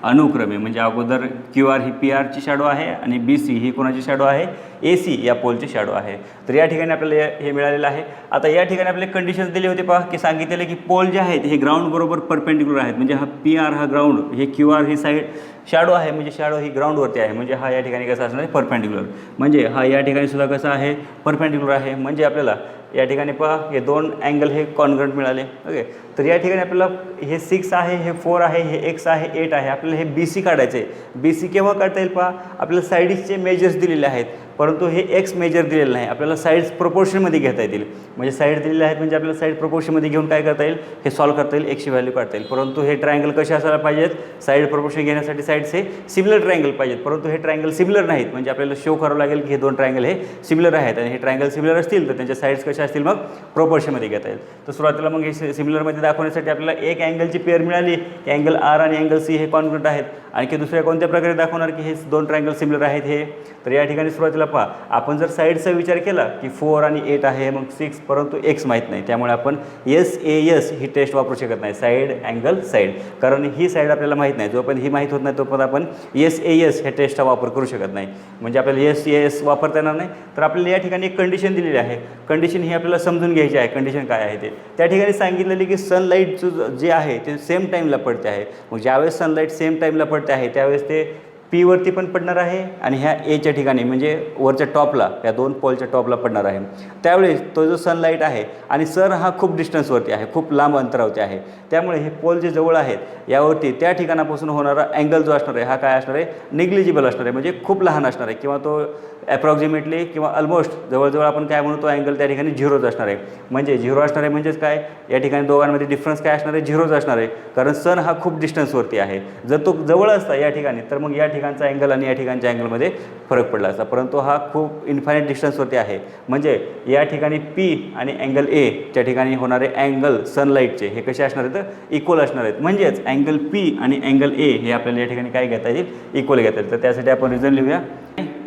अनुक्रमे, म्हणजे अगोदर QR ही PRची शॅडो आहे आणि BC ही कोणाची शॅडो आहे, AC या पोलची शॅडो आहे. तर या ठिकाणी आपल्याला हे मिळालेलं आहे. आता या ठिकाणी आपल्याला कंडिशन्स दिले होते पहा, की सांगितलेलं की पोल जे आहेत हे ग्राउंड बरोबर परपेंडिक्युलर आहेत. म्हणजे हा PR हा ग्राउंड, हे QR ही साईड शॅडो आहे, म्हणजे शॅडो ही ग्राउंडवरती आहे. म्हणजे हा या ठिकाणी कसा असणार आहे, परपेंडिक्युलर. म्हणजे हा या ठिकाणी सुद्धा कसा आहे, परपेंडिक्युलर आहे. म्हणजे आपल्याला या ठिकाणी पहा हे 2 अँगल हे कॉन्ग्रंट मिळाले. ओके, तर या ठिकाणी आपल्याला हे 6 आहे, हे 4 आहे, हे X आहे, 8 आहे. आपल्याला हे BC काढायचे. BC केव्हा काढता येईल पहा, आपल्याला साईडचे मेजर्स दिलेले आहेत. परंतु हे एक्स मेजर दिलेलं नाही, आपल्याला साईड्स प्रोपोर्शनमध्ये घेता येतील. म्हणजे साईड दिलेले आहेत म्हणजे आपल्याला साईड प्रोपोर्शनमध्ये घेऊन काय करता येईल, हे सॉल्व्ह करता येईल, एक्सची व्हॅल्यू काढता येईल. परंतु हे ट्रायंगल कसे असायला पाहिजेत, साईड प्रोपोर्शन घेण्यासाठी साईड्स हे सिमिलर ट्रायंगल पाहिजेत. परंतु हे ट्रायंगल सिमिलर नाहीत, म्हणजे आपल्याला शो करावं लागेल की हे दोन ट्रायंगल हे सिमिलर आहेत. आणि हे ट्रायंगल सिमिलर असतील तर त्यांच्या साईड्स कशा असतील, मग प्रोपोर्शनमध्ये घेता येईल. तर सुरुवातीला मग हे सिमिलरमध्ये दाखवण्यासाठी आपल्याला एक अँगलची पेअर मिळाली की अँगल आर आणि अँगल सी हे कॉन्ग्रुएंट आहेत. आणखी दुसऱ्या कोणत्या प्रकारे दाखवणार की हे दोन ट्रायंगल सिमिलर आहेत हे. तर या ठिकाणी सुरुवातीला पहा, आपण जर साईडचा विचार केला की 4 आणि 8 आहे, मग 6, परंतु एक्स माहीत नाही, त्यामुळे आपण SAS ही टेस्ट वापरू शकत नाही, साईड अँगल साईड. कारण ही साईड आपल्याला माहीत नाही, जोपर्यंत ही माहीत होत नाही तोपर्यंत आपण SAS ह्या टेस्टचा वापर करू शकत नाही. म्हणजे आपल्याला SAS वापरता येणार नाही. तर आपल्याला या ठिकाणी एक कंडिशन दिलेली आहे. कंडिशन ही आपल्याला समजून घ्यायची आहे. कंडिशन काय आहे ते त्या ठिकाणी सांगितलेली की सनलाईटचं जे आहे ते सेम टाईमला पडते आहे. मग ज्यावेळेस सनलाईट सेम टाईमला पडते आहे त्यावेळेस ते पी वरती पण पडणार आहे आणि ह्या एच्या ठिकाणी म्हणजे वरच्या टॉपला, या दोन पोलच्या टॉपला पडणार आहे. त्यावेळेस तो जो सनलाईट आहे आणि सन हा खूप डिस्टन्सवरती आहे, खूप लांब अंतरावरती आहे, त्यामुळे हे पोल जे जवळ आहेत यावरती त्या ठिकाणापासून होणारा अँगल जो असणार आहे हा काय असणार आहे, निग्लिजिबल असणार आहे, म्हणजे खूप लहान असणार आहे. किंवा तो ॲप्रॉक्सिमेटली किंवा ऑलमोस्ट जवळजवळ आपण काय म्हणतो, अँगल त्या ठिकाणी झिरोच असणार आहे. म्हणजे झिरो असणार आहे म्हणजेच काय, या ठिकाणी दोघांमध्ये डिफरन्स काय असणार आहे, झिरोच असणार आहे. कारण सन हा खूप डिस्टन्सवरती आहे. जर तो जवळ असता या ठिकाणी तर मग या ठिकाणचा अँगल आणि या ठिकाणच्या अँगलमध्ये फरक पडला असता. परंतु हा खूप इन्फायनाईट डिस्टन्सवरती आहे. म्हणजे या ठिकाणी पी आणि अँगल ए च्या ठिकाणी होणारे अँगल सनलाईटचे हे कसे असणार आहेत, इक्वल असणार आहेत. म्हणजेच अँगल पी आणि अँगल ए हे आपल्याला या ठिकाणी काय घेता येईल, इक्वल घेता येईल. तर त्यासाठी आपण रिझन लिहूया.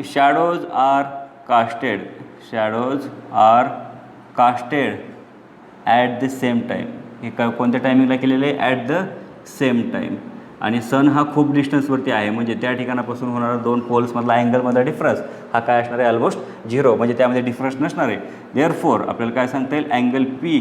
Shadows are casted, shadows are casted at the same time. हे का कोणत्या टायमिंगला केलेलं आहे, ॲट द सेम टाईम. आणि सन हा खूप डिस्टन्सवरती आहे, म्हणजे त्या ठिकाणापासून होणारा दोन पोल्समधला अँगलमधला डिफरन्स हा काय असणार आहे, ऑलमोस्ट झिरो, म्हणजे त्यामध्ये डिफरन्स नसणार आहे. देअरफॉर आपल्याला काय सांगता येईल, angle P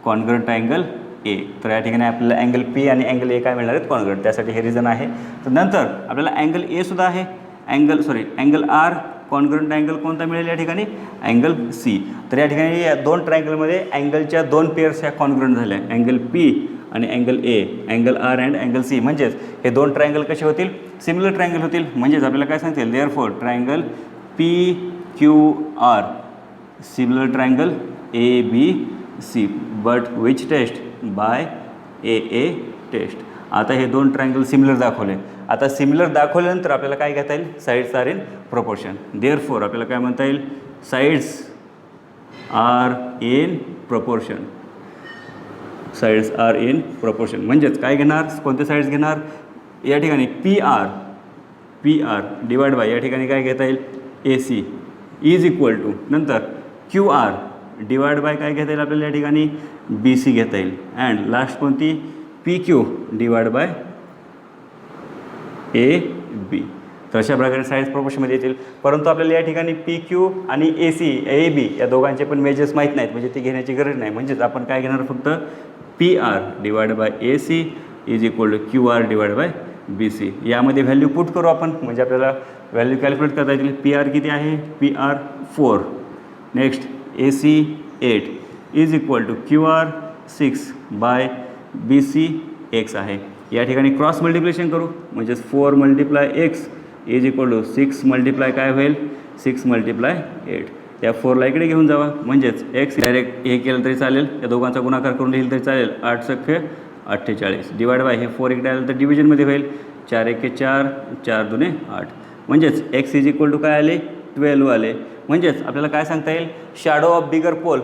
congruent angle A. तर या ठिकाणी आपल्याला अँगल पी आणि अँगल ए काय मिळणार आहेत, कॉन्ग्रुएंट. त्यासाठी हे रिझन आहे. तर नंतर आपल्याला अँगल ए सुद्धा आहे, अँगल आर कॉन्ग्रुएंट अँगल कोणता मिळेल या ठिकाणी, अँगल सी. तर या ठिकाणी या दोन ट्रायंगलमध्ये अँगलच्या दोन पेअर्स ह्या कॉन्ग्रुएंट झाल्या, अँगल पी आणि angle A, angle R and angle C. म्हणजेच हे दोन ट्रायंगल कसे होतील, सिमिलर ट्रायंगल होतील. म्हणजेच आपल्याला काय सांगतील, therefore triangle P Q R similar triangle A B C, but which test, by A test. आता हे दोन ट्रायंगल सिमिलर दाखवले. आता सिमिलर दाखवल्यानंतर आपल्याला काय घेता येईल, sides are in proportion. Therefore आपल्याला काय म्हणता येईल, sides are in proportion, sides are in proportion. म्हणजेच काय घेणार, कोणते साईड्स घेणार, या ठिकाणी पी आर डिवाइड बाय या ठिकाणी काय घेता येईल, A C is equal to नंतर क्यू आर डिवाइड बाय काय घेता येईल आपल्याला या ठिकाणी, बी सी घेता येईल. अँड लास्ट कोणती, P Q divide by A B. तर अशा प्रकारे साईड्स प्रोपोर्शनमध्ये येतील. परंतु आपल्याला या ठिकाणी पी क्यू आणि ए सी ए बी या दोघांचे पण मेजर्स माहीत नाहीत, म्हणजे ते घेण्याची गरज नाही. म्हणजेच आपण काय घेणार, फक्त P R divide by A C is equal to Q R divide by B C. यामध्ये व्हॅल्यू पुट करू आपण, म्हणजे आपल्याला व्हॅल्यू कॅल्क्युलेट करता येतील. पी आर किती आहे, P R 4, next A C 8 is equal to Q R 6 by B C X आहे. या ठिकाणी क्रॉस मल्टिप्लिकेशन करू, म्हणजेच 4 multiply X is equal to 6 multiply काय होईल, 6 मल्टिप्लाय 8. या 4ला इकडे घेऊन जावा, म्हणजेच एक्स डायरेक्ट हे केलं तरी चालेल, या दोघांचा गुणाकार करून लिहिलं तरी चालेल. 8 सख्खे 48 डिवाइड बाय हे 4 इकडे आलं तर डिव्हिजनमध्ये होईल, 4 एके 4, 4 दुने 8. म्हणजेच एक्स इज इक्वल टू काय आले, 12 आले. म्हणजेच आपल्याला काय सांगता येईल, shadow of bigger pole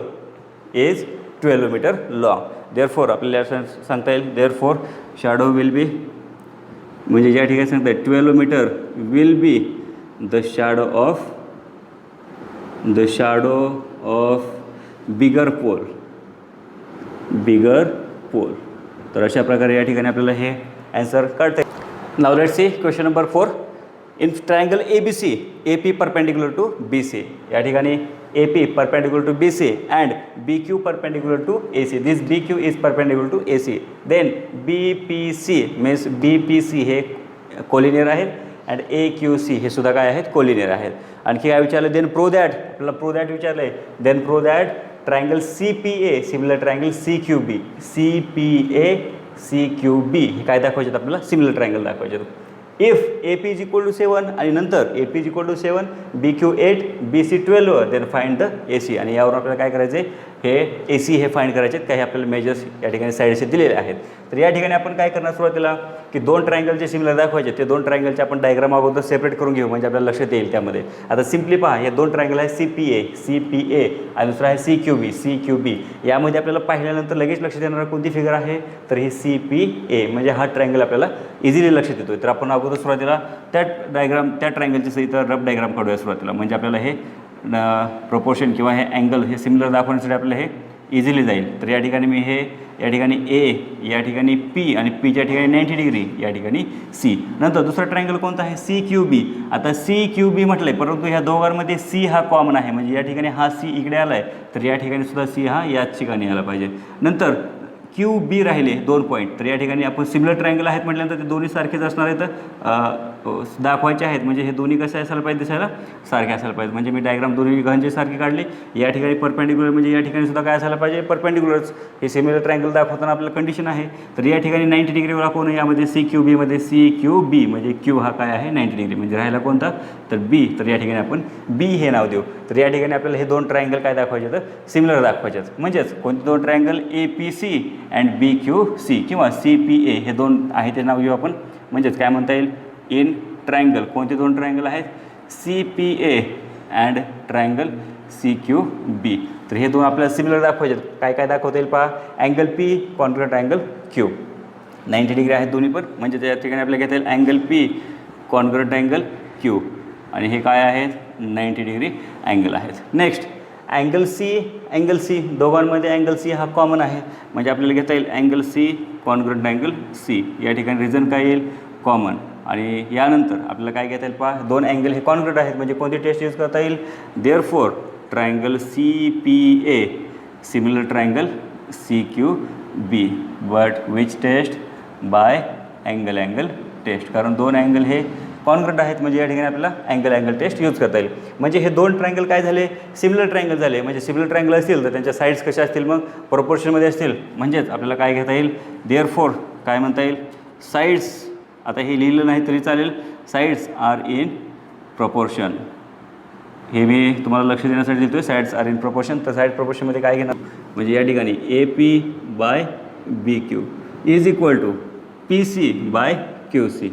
is 12 meter long. Therefore आपल्याला सांगता येईल, देअरफॉर शॅडो विल बी, म्हणजे या ठिकाणी सांगता येईल 12 meter will be the shadow of bigger pole. तर अशा प्रकारे या ठिकाणी आपल्याला हे ॲन्सर कळते. Now let's see question number 4. In triangle A B C, A P perpendicular to B C. या ठिकाणी A P perpendicular to B C and B Q perpendicular to A C. This B Q is perpendicular to A C. Then B P C means B P C हे collinear आहेत and A Q C हे सुद्धा काय आहेत, collinear आहेत. आणखी काय विचारलं, देन प्रो दॅट, आपल्याला प्रो दॅट विचारलं आहे. Then prove that triangle C P A similar triangle C Q B. C P A C Q B हे काय दाखवायचे, आपल्याला सिमिलर ट्रायंगल दाखवायचे. If A P is equal to 7 आणि नंतर A P is equal to 7, B Q 8, B C 12, then find the A C. आणि यावरून आपल्याला काय करायचं आहे, हे ए सी हे फाइंड करायचे आहेत. काही आपल्याला मेजर्स या ठिकाणी साईडचे दिलेले आहेत. तर या ठिकाणी आपण काय करणार सुरुवातीला की दोन ट्रायंगलचे सिमिलर दाखवायचे, ते दोन ट्रायंगलचे आपण डायग्राम अगोदर सेपरेट करून घेऊ म्हणजे आपल्याला लक्षात येईल त्यामध्ये. आता सिम्पली पहा, हे दोन ट्रायंगल आहे सी पी ए आणि दुसरा आहे सी क्यू बी. यामध्ये आपल्याला पाहिल्यानंतर लगेच लक्षात येणार कोणती फिगर आहे, तर ही सी पी ए म्हणजे हा ट्रायंगल आपल्याला इझिली लक्षात येतोय. तर आपण अगोदर सुरुवातीला त्या ट्रायंगलची सहित रफ डायग्राम काढूया सुरुवातीला, म्हणजे आपल्याला हे प्रोपोर्शन किंवा हे अँगल हे सिमिलर दाखवण्यासाठी आपल्याला हे इझिली जाईल. तर या ठिकाणी मी हे या ठिकाणी ए, या ठिकाणी पी आणि पीच्या ठिकाणी 90 डिग्री, या ठिकाणी सी. नंतर दुसरा ट्रायंगल कोणता आहे, सी क्यू बी. आता सी क्यू बी म्हटलं आहे, परंतु ह्या दोघांमध्ये सी हा कॉमन आहे, म्हणजे या ठिकाणी हा सी इकडे आला आहे, तर या ठिकाणी सुद्धा सी हा याच ठिकाणी आला पाहिजे. नंतर क्यू बी राहिले 2 पॉईंट, तर या ठिकाणी आपण सिमिलर ट्रायंगल आहेत म्हटल्यानंतर ते दोन्ही सारखेच असणार आहेत, दाखवायचे आहेत. म्हणजे हे दोन्ही कसे असायला पाहिजे, दिसायला सारखे असायला पाहिजे. म्हणजे मी डायग्राम दोन्ही घांचे सारखे काढले. या ठिकाणी परपेंडिक्युलर म्हणजे या ठिकाणी सुद्धा काय असायला पाहिजे, परपेंडिक्युलरच. हे सिमिलर ट्रायंगल दाखवताना आपल्याला कंडिशन आहे. तर या ठिकाणी 90 डिग्रीवर दाखवणं, यामध्ये सी क्यू बीमध्ये सी क्यू बी म्हणजे क्यू हा काय आहे 90 डिग्री, म्हणजे राहिला कोणता तर बी. तर या ठिकाणी आपण बी हे नाव देऊ. तर या ठिकाणी आपल्याला हे दोन ट्रायंगल काय दाखवायचे, तर सिमिलर दाखवायचे. म्हणजेच कोणते दोन triangle, A P C and B Q C किंवा सी पी ए, हे दोन आहे ते नाव घेऊ आपण. म्हणजेच काय म्हणता येईल, इन ट्रायंगल कोणते दोन ट्रायंगल आहेत, C P A and triangle C Q B. तर हे दोन आपल्याला सिमिलर दाखवायचे. काय काय दाखवता येईल पहा, angle P congruent angle Q 90 degree आहेत दोन्ही पण, म्हणजे त्या ठिकाणी आपल्याला घेता येईल angle P congruent angle Q आणि हे काय आहेत 90 डिग्री अँगल आहेत. नेक्स्ट अँगल सी दोघांमध्ये अँगल सी हा कॉमन आहे, म्हणजे आपल्याला घेता येईल angle C congruent angle C. या ठिकाणी रिझन काय येईल, कॉमन. आणि यानंतर आपल्याला काय घेता येईल पहा, दोन अँगल हे कॉन्ग्रुएंट आहेत, म्हणजे कोणती टेस्ट यूज करता येईल, therefore triangle C P A similar triangle C Q B, but which test, by angle test. कारण दोन अँगल हे कॉन्ग्रुएंट आहेत, म्हणजे या ठिकाणी आपल्याला अँगल टेस्ट यूज करता येईल. म्हणजे हे दोन ट्रायंगल काय झाले, सिमिलर ट्रायंगल झाले. म्हणजे सिमिलर ट्रायंगल असतील तर त्यांच्या साईड्स कशा असतील, मग प्रोपोर्शनमध्ये असतील. म्हणजेच आपल्याला काय घेता येईल, देअरफॉर काय म्हणता येईल, साईड्स, आता हे लिहिलं नाही तरी चालेल, साईड्स आर इन प्रपोर्शन. हे मी तुम्हाला लक्ष देण्यासाठी देतो आहे, साईड्स आर इन प्रपोर्शन. तर साईड प्रपोर्शनमध्ये काय घेणार, म्हणजे या ठिकाणी A P by B Q is equal to P C by Q C,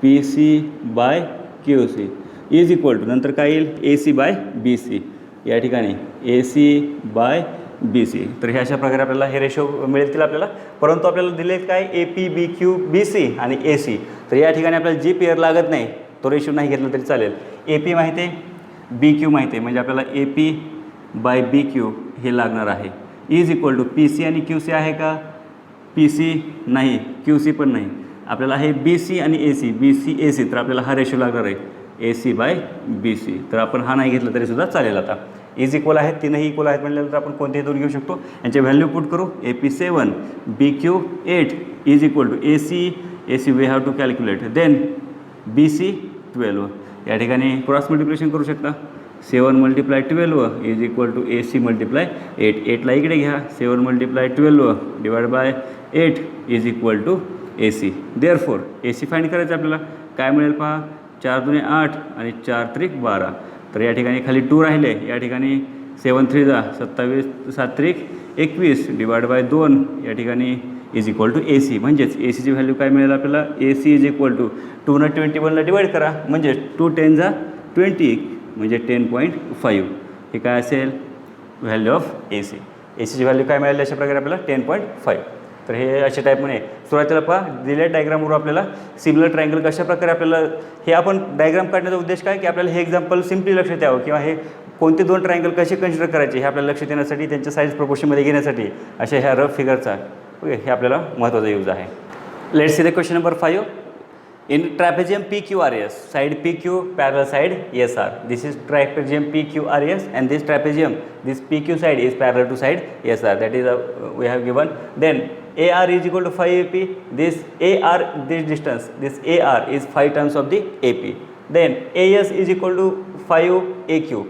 P C by Q C is equal to नंतर काय येईल, A C by B C. या ठिकाणी A C by B C. तर हे अशा प्रकारे आपल्याला हे रेशो मिळतील आपल्याला. परंतु आपल्याला दिले काय, A P B Q B C आणि ए सी. तर या ठिकाणी आपल्याला जी पेअर लागत नाही तो रेशो नाही घेतला तरी चालेल. ए पी माहिती आहे, बी क्यू माहिती आहे, म्हणजे आपल्याला A P by B Q हे लागणार आहे. Is equal to P C आणि क्यू सी आहे का, पी सी नाही, क्यू सी पण नाही. आपल्याला हे बी सी आणि A C, B C A C, तर आपल्याला हा रेशो लागणार आहे A C by B C. तर आपण हा नाही घेतला तरीसुद्धा चालेल. आता इज इक्वल आहेत, तीनही इक्वल आहेत म्हटल्यानंतर आपण कोणतेही दोन घेऊ शकतो. यांचे व्हॅल्यू पुट करू, A P 7 B Q 8 is equal to A C we have to calculate, then B C 12. या ठिकाणी क्रॉस मल्टिप्लिकेशन करू शकता, 7 multiply 12 is equal to A C multiply 8. 8ला इकडे घ्या, 7 multiply 12 divide by 8 is equal to A C. Therefore A C find करायचं आपल्याला. काय मिळेल पहा, 4 दुने 8 आणि 4 त्रिक 12. तर या ठिकाणी खाली 2 राहिले, या ठिकाणी 7 3 जा 27, 7 त्रिक 21 डिवाइड बाय 2 या ठिकाणी is equal to A C. म्हणजेच ए सीची व्हॅल्यू काय मिळेल आपल्याला, A C is equal to 2 ने 21ला डिवाइड करा, म्हणजे 2 10 जा 20 म्हणजे 10.5. हे काय असेल व्हॅल्यू ऑफ ए सी. ए सीची व्हॅल्यू काय मिळाली अशा प्रकारे आपल्याला 10.5. तर हे अशा टाईपमध्ये सुरुवातीला पहा, दिलेल्या डायग्रामवर आपल्याला सिमिलर ट्रायंगल कशा प्रकारे आपल्याला, हे आपण डायग्राम काढण्याचा उद्देश काय की आपल्याला हे एक्झाम्पल सिम्पली लक्षात यावं, किंवा हे कोणते दोन ट्रायंगल कसे कन्सिडर करायचे हे आपल्याला लक्षात येण्यासाठी, त्यांच्या साईज प्रपोर्शनमध्ये घेण्यासाठी अशा ह्या रफ फिगरचा ओके हे आपल्याला महत्त्वाचा यूज आहे. Let's see the question number 5. In trapezium PQRS, side PQ parallel side SR. This is trapezium PQRS and this trapezium, this PQ side is parallel to side SR. That is we have given. Then AR is equal to 5 AP. This AR, this distance, this AR is 5 times of the AP. Then AS is equal to 5 AQ.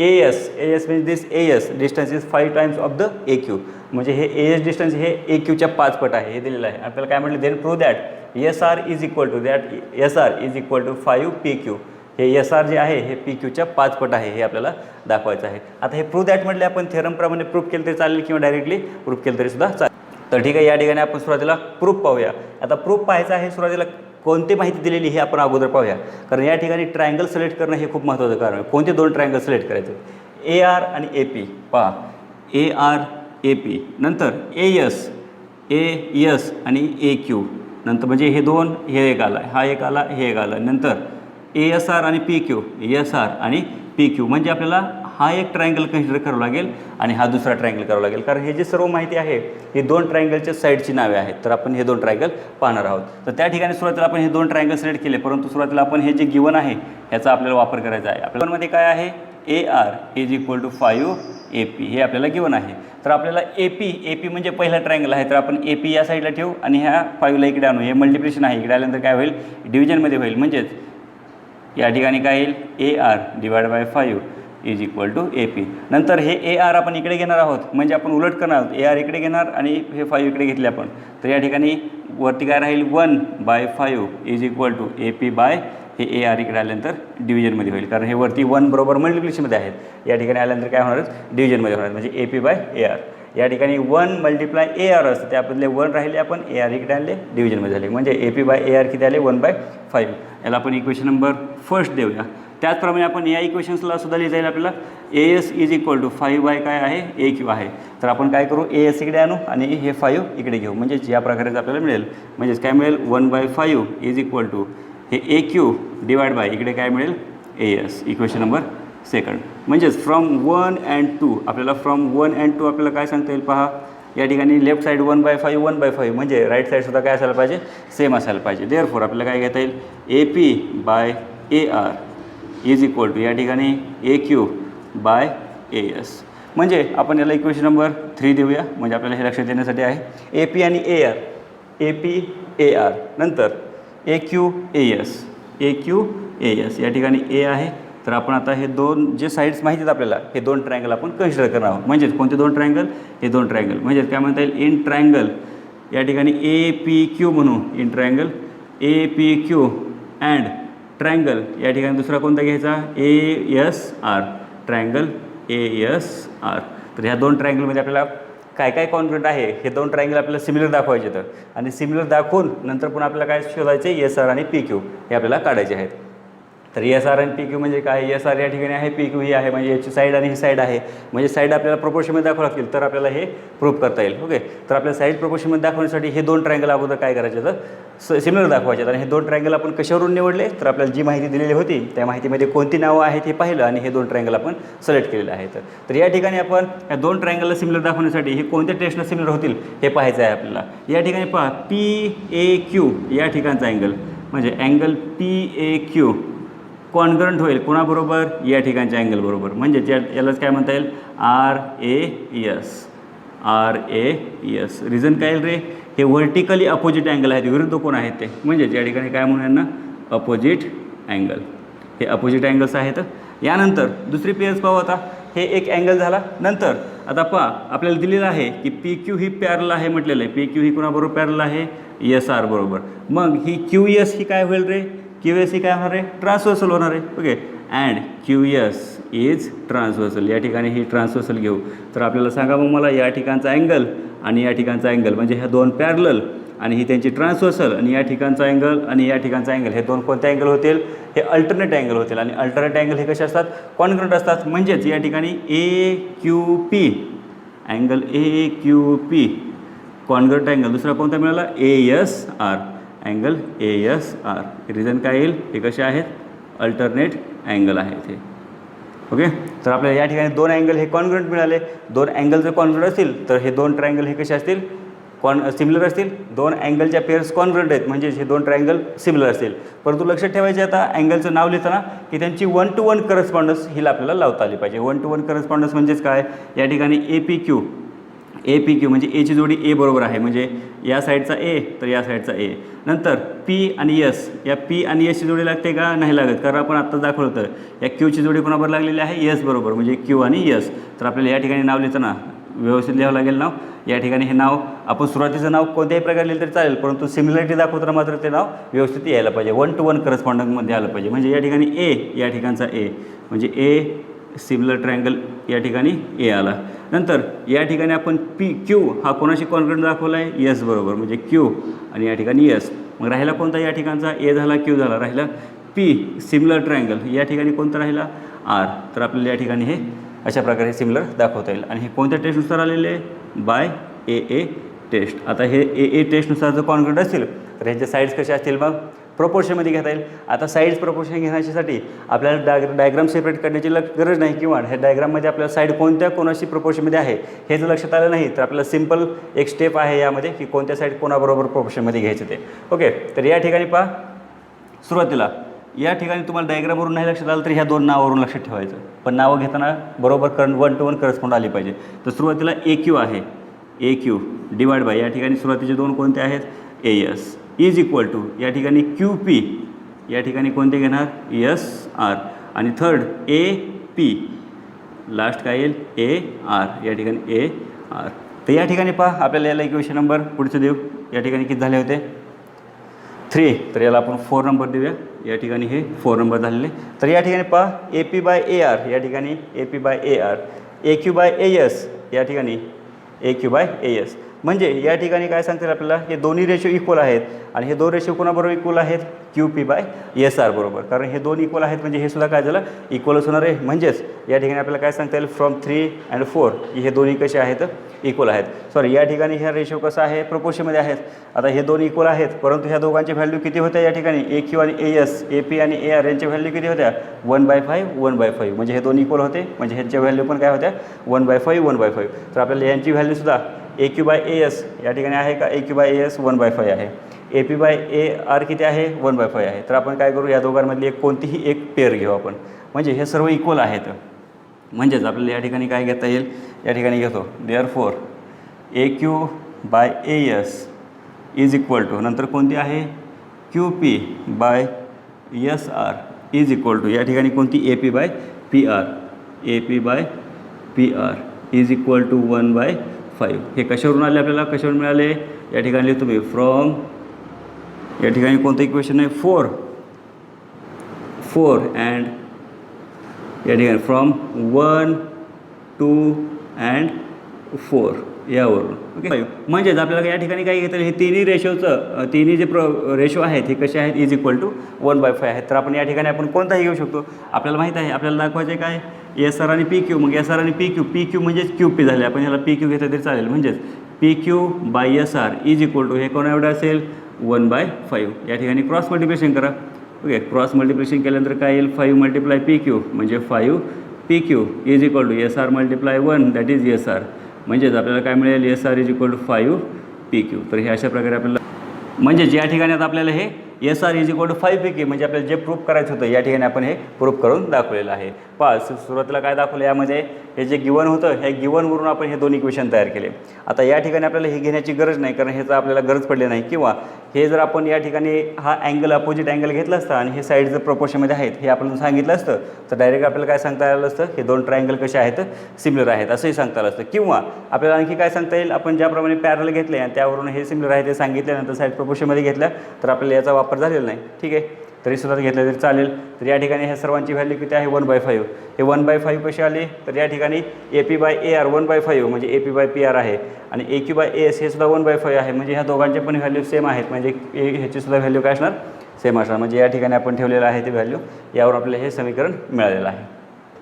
AS means this AS distance is 5 times of the AQ. म्हणजे हे AS distance हे AQच्या 5 पट आहे, हे दिलेलं आहे आपल्याला. काय म्हटलं, then prove that S R is equal to that S R is equal to 5 PQ. हे एस आर जे आहे हे PQच्या 5 पट आहे हे आपल्याला दाखवायचं आहे. आता हे प्रूव्ह दॅट म्हटले आपण थेरमप्रमाणे प्रूफ केलं तरी चालेल किंवा डायरेक्टली प्रूफ केलं तरी सुद्धा चालेल. तर ठीक आहे, या ठिकाणी आपण सुरुवातीला प्रूफ पाहूया. आता प्रूफ पाहायचं आहे सुरुवातीला कोणती माहिती दिलेली हे आपण अगोदर पाहूया, कारण या ठिकाणी ट्रायंगल सिलेक्ट करणं हे खूप महत्त्वाचं कारण आहे. कोणते दोन ट्रायंगल सिलेक्ट करायचे, AR आणि AP. पहा AR AP, नंतर AS आणि AQ, नंतर म्हणजे हे दोन, हे एक आला, हा एक आला, हे एक आलं, नंतर ASR आणि PQ, ASR आणि PQ. म्हणजे आपल्याला हा एक ट्रायंगल कन्सिडर करावं लागेल आणि हा दुसरा ट्रायंगल करावं लागेल, कारण हे जे सर्व माहिती आहे हे दोन ट्रायंगलच्या साईडची नावे आहेत. तर आपण हे दोन ट्रायंगल पाहणार आहोत. तर त्या ठिकाणी सुरुवातीला आपण हे दोन ट्रायंगल सिलेक्ट केले, परंतु सुरुवातीला आपण हे जे गिवन आहे ह्याचा आपल्याला वापर करायचा आहे. आपल्यामध्ये काय आहे, AR is equal to 5 AP हे आपल्याला गिवन आहे. तर आपल्याला AP म्हणजे पहिला ट्रायंगल आहे, तर आपण AP या साईडला ठेवू आणि ह्या 5ला इकडे आणू. हे मल्टिप्लिकेशन आहे, इकडे आल्यानंतर काय होईल, डिव्हिजनमध्ये होईल. म्हणजेच या ठिकाणी काय येईल, AR divide by 5 is equal to AP. नंतर हे AR आपण इकडे घेणार आहोत, म्हणजे आपण उलट करणार आहोत. AR इकडे घेणार आणि हे 5 इकडे घेतले आपण. तर या ठिकाणी वरती काय राहील, 1/5 is equal to AP by हे AR इकडे आल्यानंतर डिव्हिजनमध्ये होईल, कारण हे वरती 1 बरोबर मल्टिप्लिकेशनमध्ये आहेत. या ठिकाणी आल्यानंतर काय होणार, डिव्हिजनमध्ये होणार, म्हणजे AP बाय AR. या ठिकाणी 1 मल्टिप्लाय AR असतं, त्याबद्दले 1 राहिले, आपण AR इकडे आणले, डिव्हिजनमध्ये झाले, म्हणजे AP बाय AR किती आले, 1/5. याला आपण इक्वेशन नंबर फर्स्ट देऊया. त्याचप्रमाणे आपण या इक्वेशन्सला सुद्धा लिहिता येईल आपल्याला. AS is equal to 5 by काय आहे, AQ आहे. तर आपण काय करू, AS इकडे आणू आणि हे 5 इकडे घेऊ, म्हणजेच या प्रकारेच आपल्याला मिळेल. म्हणजेच काय मिळेल, 1/5 इज इक्वल टू हे AQ डिवाइड बाय इकडे काय मिळेल, AS. Equation number second. म्हणजेच फ्रॉम 1 and 2 आपल्याला फ्रॉम 1 and 2 आपल्याला काय सांगता येईल, पहा या ठिकाणी लेफ्ट साईड 1/5 म्हणजे राईट साईडसुद्धा काय असायला पाहिजे, सेम असायला पाहिजे. देअरफॉर आपल्याला काय घेता येईल, AP by AR is equal to या ठिकाणी AQ बाय AS. म्हणजे आपण याला इक्वेशन नंबर 3 देऊया, म्हणजे आपल्याला हे लक्षात येण्यासाठी आहे. AP आणि AR, AP AR, नंतर AQ AS. या ठिकाणी A आहे. तर आपण आता हे दोन जे साईड्स माहिती आहेत आपल्याला, हे दोन ट्रायंगल आपण कन्सिडर करणार आहोत. म्हणजेच कोणते दोन ट्रायंगल, हे दोन ट्रायंगल. म्हणजेच काय म्हणता येईल, इन ट्रायंगल या ठिकाणी APQ म्हणू, in triangle APQ and triangle या ठिकाणी दुसरा कोणता घ्यायचा, ASR, ट्रायंगल ASR. तर ह्या दोन ट्रायंगलमध्ये आपल्याला काय काय कॉन्ग्रुएंट आहे, हे दोन ट्रायंगल आपल्याला सिमिलर दाखवायचे. तर आणि सिमिलर दाखवून नंतर पण आपल्याला काय शोधायचे, SR आणि PQ हे आपल्याला काढायचे आहेत. तर SR आणि PQ म्हणजे काय, SR या ठिकाणी आहे, PQ ही आहे, म्हणजे याची साईड आणि ही साईड आहे. म्हणजे साईड आपल्याला प्रोपोर्शनमध्ये दाखवावं लागतील, तर आपल्याला हे प्रूव्ह करता येईल. ओके, तर आपल्या साईड प्रोपोर्शनमध्ये दाखवण्यासाठी हे दोन ट्रायंगल अगोदर काय करायचे, तर सिमिलर दाखवायचे. आणि हे दोन ट्रायंगल आपण कशावरून निवडले, तर आपल्याला जी माहिती दिलेली होती त्या माहितीमध्ये कोणती नावं आहेत हे पाहिलं आणि हे दोन ट्रायंगल आपण सिलेक्ट केलेले आहेत. तर या ठिकाणी आपण या दोन ट्रायंगलला सिमिलर दाखवण्यासाठी हे कोणत्या टेस्टला सिमिलर होतील हे पाहायचं आहे आपल्याला. या ठिकाणी पहा, PAQ या ठिकाणचा अँगल म्हणजे अँगल PAQ कॉन्ग्रंट होईल कोणाबरोबर, या ठिकाणच्या अँगल बरोबर. म्हणजे यालाच काय म्हणता येईल, RAS. रिझन काय येईल रे, हे व्हर्टिकली अपोजिट अँगल आहेत, विरुद्ध कोण आहेत ते, म्हणजेच या ठिकाणी काय म्हणून यांना अपोजिट अँगल. हे अपोजिट अँगल्स आहेत. यानंतर दुसरी पेअर्स पाहू. आता हे एक अँगल झाला. नंतर आता पहा आपल्याला दिलेलं आहे की PQ ही पॅरल आहे म्हटलेलं आहे. PQ ही कोणाबरोबर पॅरल आहे, SR बरोबर. मग ही QS ही काय होईल रे, QS ही काय होणार आहे, ट्रान्सवर्सल होणार आहे. Okay, and QS is transversal. या ठिकाणी ही ट्रान्सवर्सल घेऊ. तर आपल्याला सांगा मग मला या ठिकाणचा अँगल आणि या ठिकाणचा अँगल, म्हणजे ह्या दोन पॅरलल आणि ही त्यांची ट्रान्सवर्सल, आणि या ठिकाणचा अँगल आणि या ठिकाणचा अँगल, हे दोन कोणते अँगल होतील, हे अल्टरनेट अँगल होतील. आणि अल्टरनेट अँगल हे कसे असतात, कॉन्ग्रंट असतात. म्हणजेच या ठिकाणी AQP angle AQP congruent angle. दुसरा कोणता मिळाला, ASR अँगल ASR. रिझन काय येईल, हे कसे आहेत, अल्टरनेट अँगल आहेत हे. ओके, तर आपल्याला या ठिकाणी दोन अँगल हे कॉन्ग्रंट मिळाले. दोन अँगल जर कॉन्ग्रंट असतील तर हे दोन ट्रायंगल हे कसे असतील, सिमिलर असतील. दोन अँगलच्या पेअर्स कॉन्ग्रंट आहेत, म्हणजे हे दोन ट्रायंगल सिमिलर असतील. परंतु लक्षात ठेवायचे आता अँगलचं नाव लिहिताना की त्यांची 1 to 1 करस्पॉन्डन्स हिला आपल्याला लावता आली पाहिजे. 1 to 1 करस्पॉन्डन्स म्हणजेच काय, या ठिकाणी APQ म्हणजे A ची जोडी A बरोबर आहे, म्हणजे या साईडचा A तर या साईडचा A. नंतर P आणि S, या P आणि S ची जोडी लागते का, नाही लागत, कारण आपण आत्ता दाखवलं होतं या Q ची जोडी कोणाबरोबर लागलेली आहे, S बरोबर, म्हणजे Q आणि S. तर आपल्याला या ठिकाणी नाव लिहिताना व्यवस्थित लिहावं लागेल नाव. या ठिकाणी हे नाव आपण सुरुवातीचं नाव कोणत्याही प्रकारे लिहिलं तरी चालेल, परंतु सिमिलरिटी दाखवताना मात्र ते नाव व्यवस्थित यायला पाहिजे, 1 to 1 करस्पॉन्डंटमध्ये आलं पाहिजे. म्हणजे या ठिकाणी ए, या ठिकाणचा ए म्हणजे ए सिमिलर ट्रायंगल या ठिकाणी ए आला. नंतर या ठिकाणी आपण पी क्यू हा कोणाशी कॉन्ग्रुएंट दाखवला आहे, यस बरोबर, म्हणजे क्यू आणि या ठिकाणी यस. मग राहिला कोणता या ठिकाणचा, ए झाला, क्यू झाला, राहिला पी सिमिलर ट्रायंगल, या ठिकाणी कोणता राहिला, आर. तर आपल्याला या ठिकाणी हे अशा प्रकारे सिमिलर दाखवता येईल. आणि हे कोणत्या टेस्टनुसार आलेले आहे, बाय ए टेस्ट. आता हे ए टेस्टनुसार जर कॉन्ग्रुएंट असतील तर ह्याचे साईड्स कसे असतील, मग प्रोपोर्शनमध्ये घेता येईल. आता साईड्स प्रोपोर्शन घेण्यासाठी आपल्याला डायग्राम सेपरेट करण्याची गरज नाही, किंवा ह्या डायग्राममध्ये आपल्याला साईड कोणत्या कोणाशी प्रोपोर्शनमध्ये आहे हे जर लक्षात आलं नाही तर आपल्याला सिम्पल एक स्टेप आहे यामध्ये की कोणत्या साईड कोणाबरोबर प्रोपोर्शनमध्ये घ्यायचं ते. ओके, तर या ठिकाणी पहा सुरुवातीला या ठिकाणी तुम्हाला डायग्रामवरून नाही लक्षात आलं तर ह्या दोन नावावरून लक्षात ठेवायचं, पण नावं घेताना बरोबर 1 to 1 करस्पॉन्ड आली पाहिजे. तर सुरुवातीला ए क्यू आहे, ए क्यू डिवाइड बाय या ठिकाणी सुरुवातीचे दोन कोणते आहेत, A S is equal to या ठिकाणी क्यू पी, या ठिकाणी कोणते घेणार, एस आर, आणि थर्ड ए पी, लास्ट काय येईल, ए आर, या ठिकाणी ए आर. तर या ठिकाणी पहा आपल्याला याला इक्वेशन नंबर पुढचं देऊ. या ठिकाणी किती झाले होते, 3, तर याला आपण 4 नंबर देऊया. या ठिकाणी हे 4 नंबर झालेले. तर या ठिकाणी पहा A P by A R, या ठिकाणी A P by A R, A Q by A S, या ठिकाणी A Q by A S. म्हणजे या ठिकाणी काय सांगतील आपल्याला, हे दोन्ही रेशो इक्वल आहेत आणि हे दोन रेशो कोणाबरोबर इक्वल आहेत, Q P by S R बरोबर. कारण हे दोन इक्वल आहेत म्हणजे हे सुद्धा काय झालं, इक्वलच होणार आहे. म्हणजेच या ठिकाणी आपल्याला काय सांगता येईल, फ्रॉम 3 and 4 हे दोन्ही कसे आहेत, इक्वल आहेत. सॉरी, या ठिकाणी ह्या रेशो कसा आहे, प्रोपोर्शनमध्ये आहेत. आता हे दोन इक्वल आहेत, परंतु ह्या दोघांची व्हॅल्यू किती होत्या, या ठिकाणी ए क्यू आणि ए एस, ए पी आणि ए आर यांच्या व्हॅल्यू किती होत्या, 1/5 1/5. म्हणजे हे दोन इक्वल होते, म्हणजे ह्यांच्या व्हॅल्यू पण काय होत्या, 1/5 1/5. तर आपल्याला यांची व्हॅल्यूसुद्धा A Q by A S या ठिकाणी आहे का, A Q by A S 1/5 आहे, A P by A R किती आहे, 1/5 आहे. तर आपण काय करू, या दोघांमधली कोणतीही एक पेअर घेऊ आपण, म्हणजे हे सर्व इक्वल आहेत. म्हणजेच आपल्याला या ठिकाणी काय घेता येईल, या ठिकाणी घेतो therefore A Q by A S is equal to, नंतर कोणती आहे, Q P by S R is equal to या ठिकाणी कोणती, A P by P R, A P by P R is equal to 1/5. हे कशावरून आले, आपल्याला कशावरून मिळाले, या ठिकाणी तुम्ही फ्रॉम, या ठिकाणी कोणतं इक्वेशन आहे, 4 अँड या ठिकाणी फ्रॉम 1 2 and 4 यावरून. ओके, म्हणजेच आपल्याला या ठिकाणी काय घेतलं, हे तिन्ही तिन्ही जे रेशो आहेत हे कसे आहेत, इज इक्वल टू 1/5 आहेत. तर आपण या ठिकाणी आपण कोणताही घेऊ शकतो. आपल्याला माहीत आहे, आपल्याला दाखवायचे काय, एस आर आणि पी क्यू. मग एस आर आणि पी क्यू म्हणजेच क्यू पी झाले, आपण ह्याला पी क्यू घेतलं तरी चालेल. म्हणजेच P Q by S R is equal to हे कोण एवढं असेल, 1/5. या ठिकाणी क्रॉस मल्टिप्लिकेशन करा. ओके, क्रॉस मल्टिप्लिकेशन केल्यानंतर काय येईल, 5 मल्टिप्लाय पी क्यू म्हणजे 5 P Q is equal to S R multiply 1 that is S R. म्हणजेच आपल्याला काय मिळेल, S R is equal to 5 P Q. तर हे अशा प्रकारे आपल्याला, म्हणजेच या ठिकाणी आता आपल्याला हे S R is equal to 5 P Q म्हणजे आपल्याला जे प्रूफ करायचं होतं या ठिकाणी आपण हे प्रूफ करून दाखवलेलं आहे. सुरुवातीला काय दाखवलं, यामध्ये हे जे गिवन होतं ह्या गिवनवरून आपण हे दोन इक्वेशन तयार केले. आता या ठिकाणी आपल्याला हे घेण्याची गरज नाही, कारण ह्याचा आपल्याला गरज पडली नाही. किंवा हे जर आपण या ठिकाणी हा अँगल अपोजिट अँगल घेतला असता आणि हे साईड जर प्रोपोर्शनमध्ये आहेत हे आपण सांगितलं असतं तर डायरेक्ट आपल्याला काय सांगता आलं असतं, हे दोन ट्रायंगल कसे आहेत, सिमिलर आहेत असंही सांगता आलं असतं. किंवा आपल्याला आणखी काय सांगता येईल, आपण ज्याप्रमाणे पॅरल घेतले आणि त्यावरून हे सिमिलर आहे ते सांगितल्यानंतर साईड प्रोपोर्शनमध्ये घेतल्या तर आपल्याला याचा वापर झालेला नाही. ठीक आहे, तरी सुद्धा घेतलं तरी चालेल. तर या ठिकाणी ह्या सर्वांची व्हॅल्यू किती आहे, 1/5. हे 1/5 कशी आली, तर या ठिकाणी A P by A R 1/5 म्हणजे A P by P R आहे आणि A Q by A S हे सुद्धा 1/5 आहे. म्हणजे ह्या दोघांचे पण व्हॅल्यू सेम आहेत, म्हणजे ह्याची सुद्धा व्हॅल्यू काय असणार, सेम असणार. म्हणजे या ठिकाणी आपण ठेवलेलं आहे ते व्हॅल्यू, यावर आपल्याला हे समीकरण मिळालेलं आहे.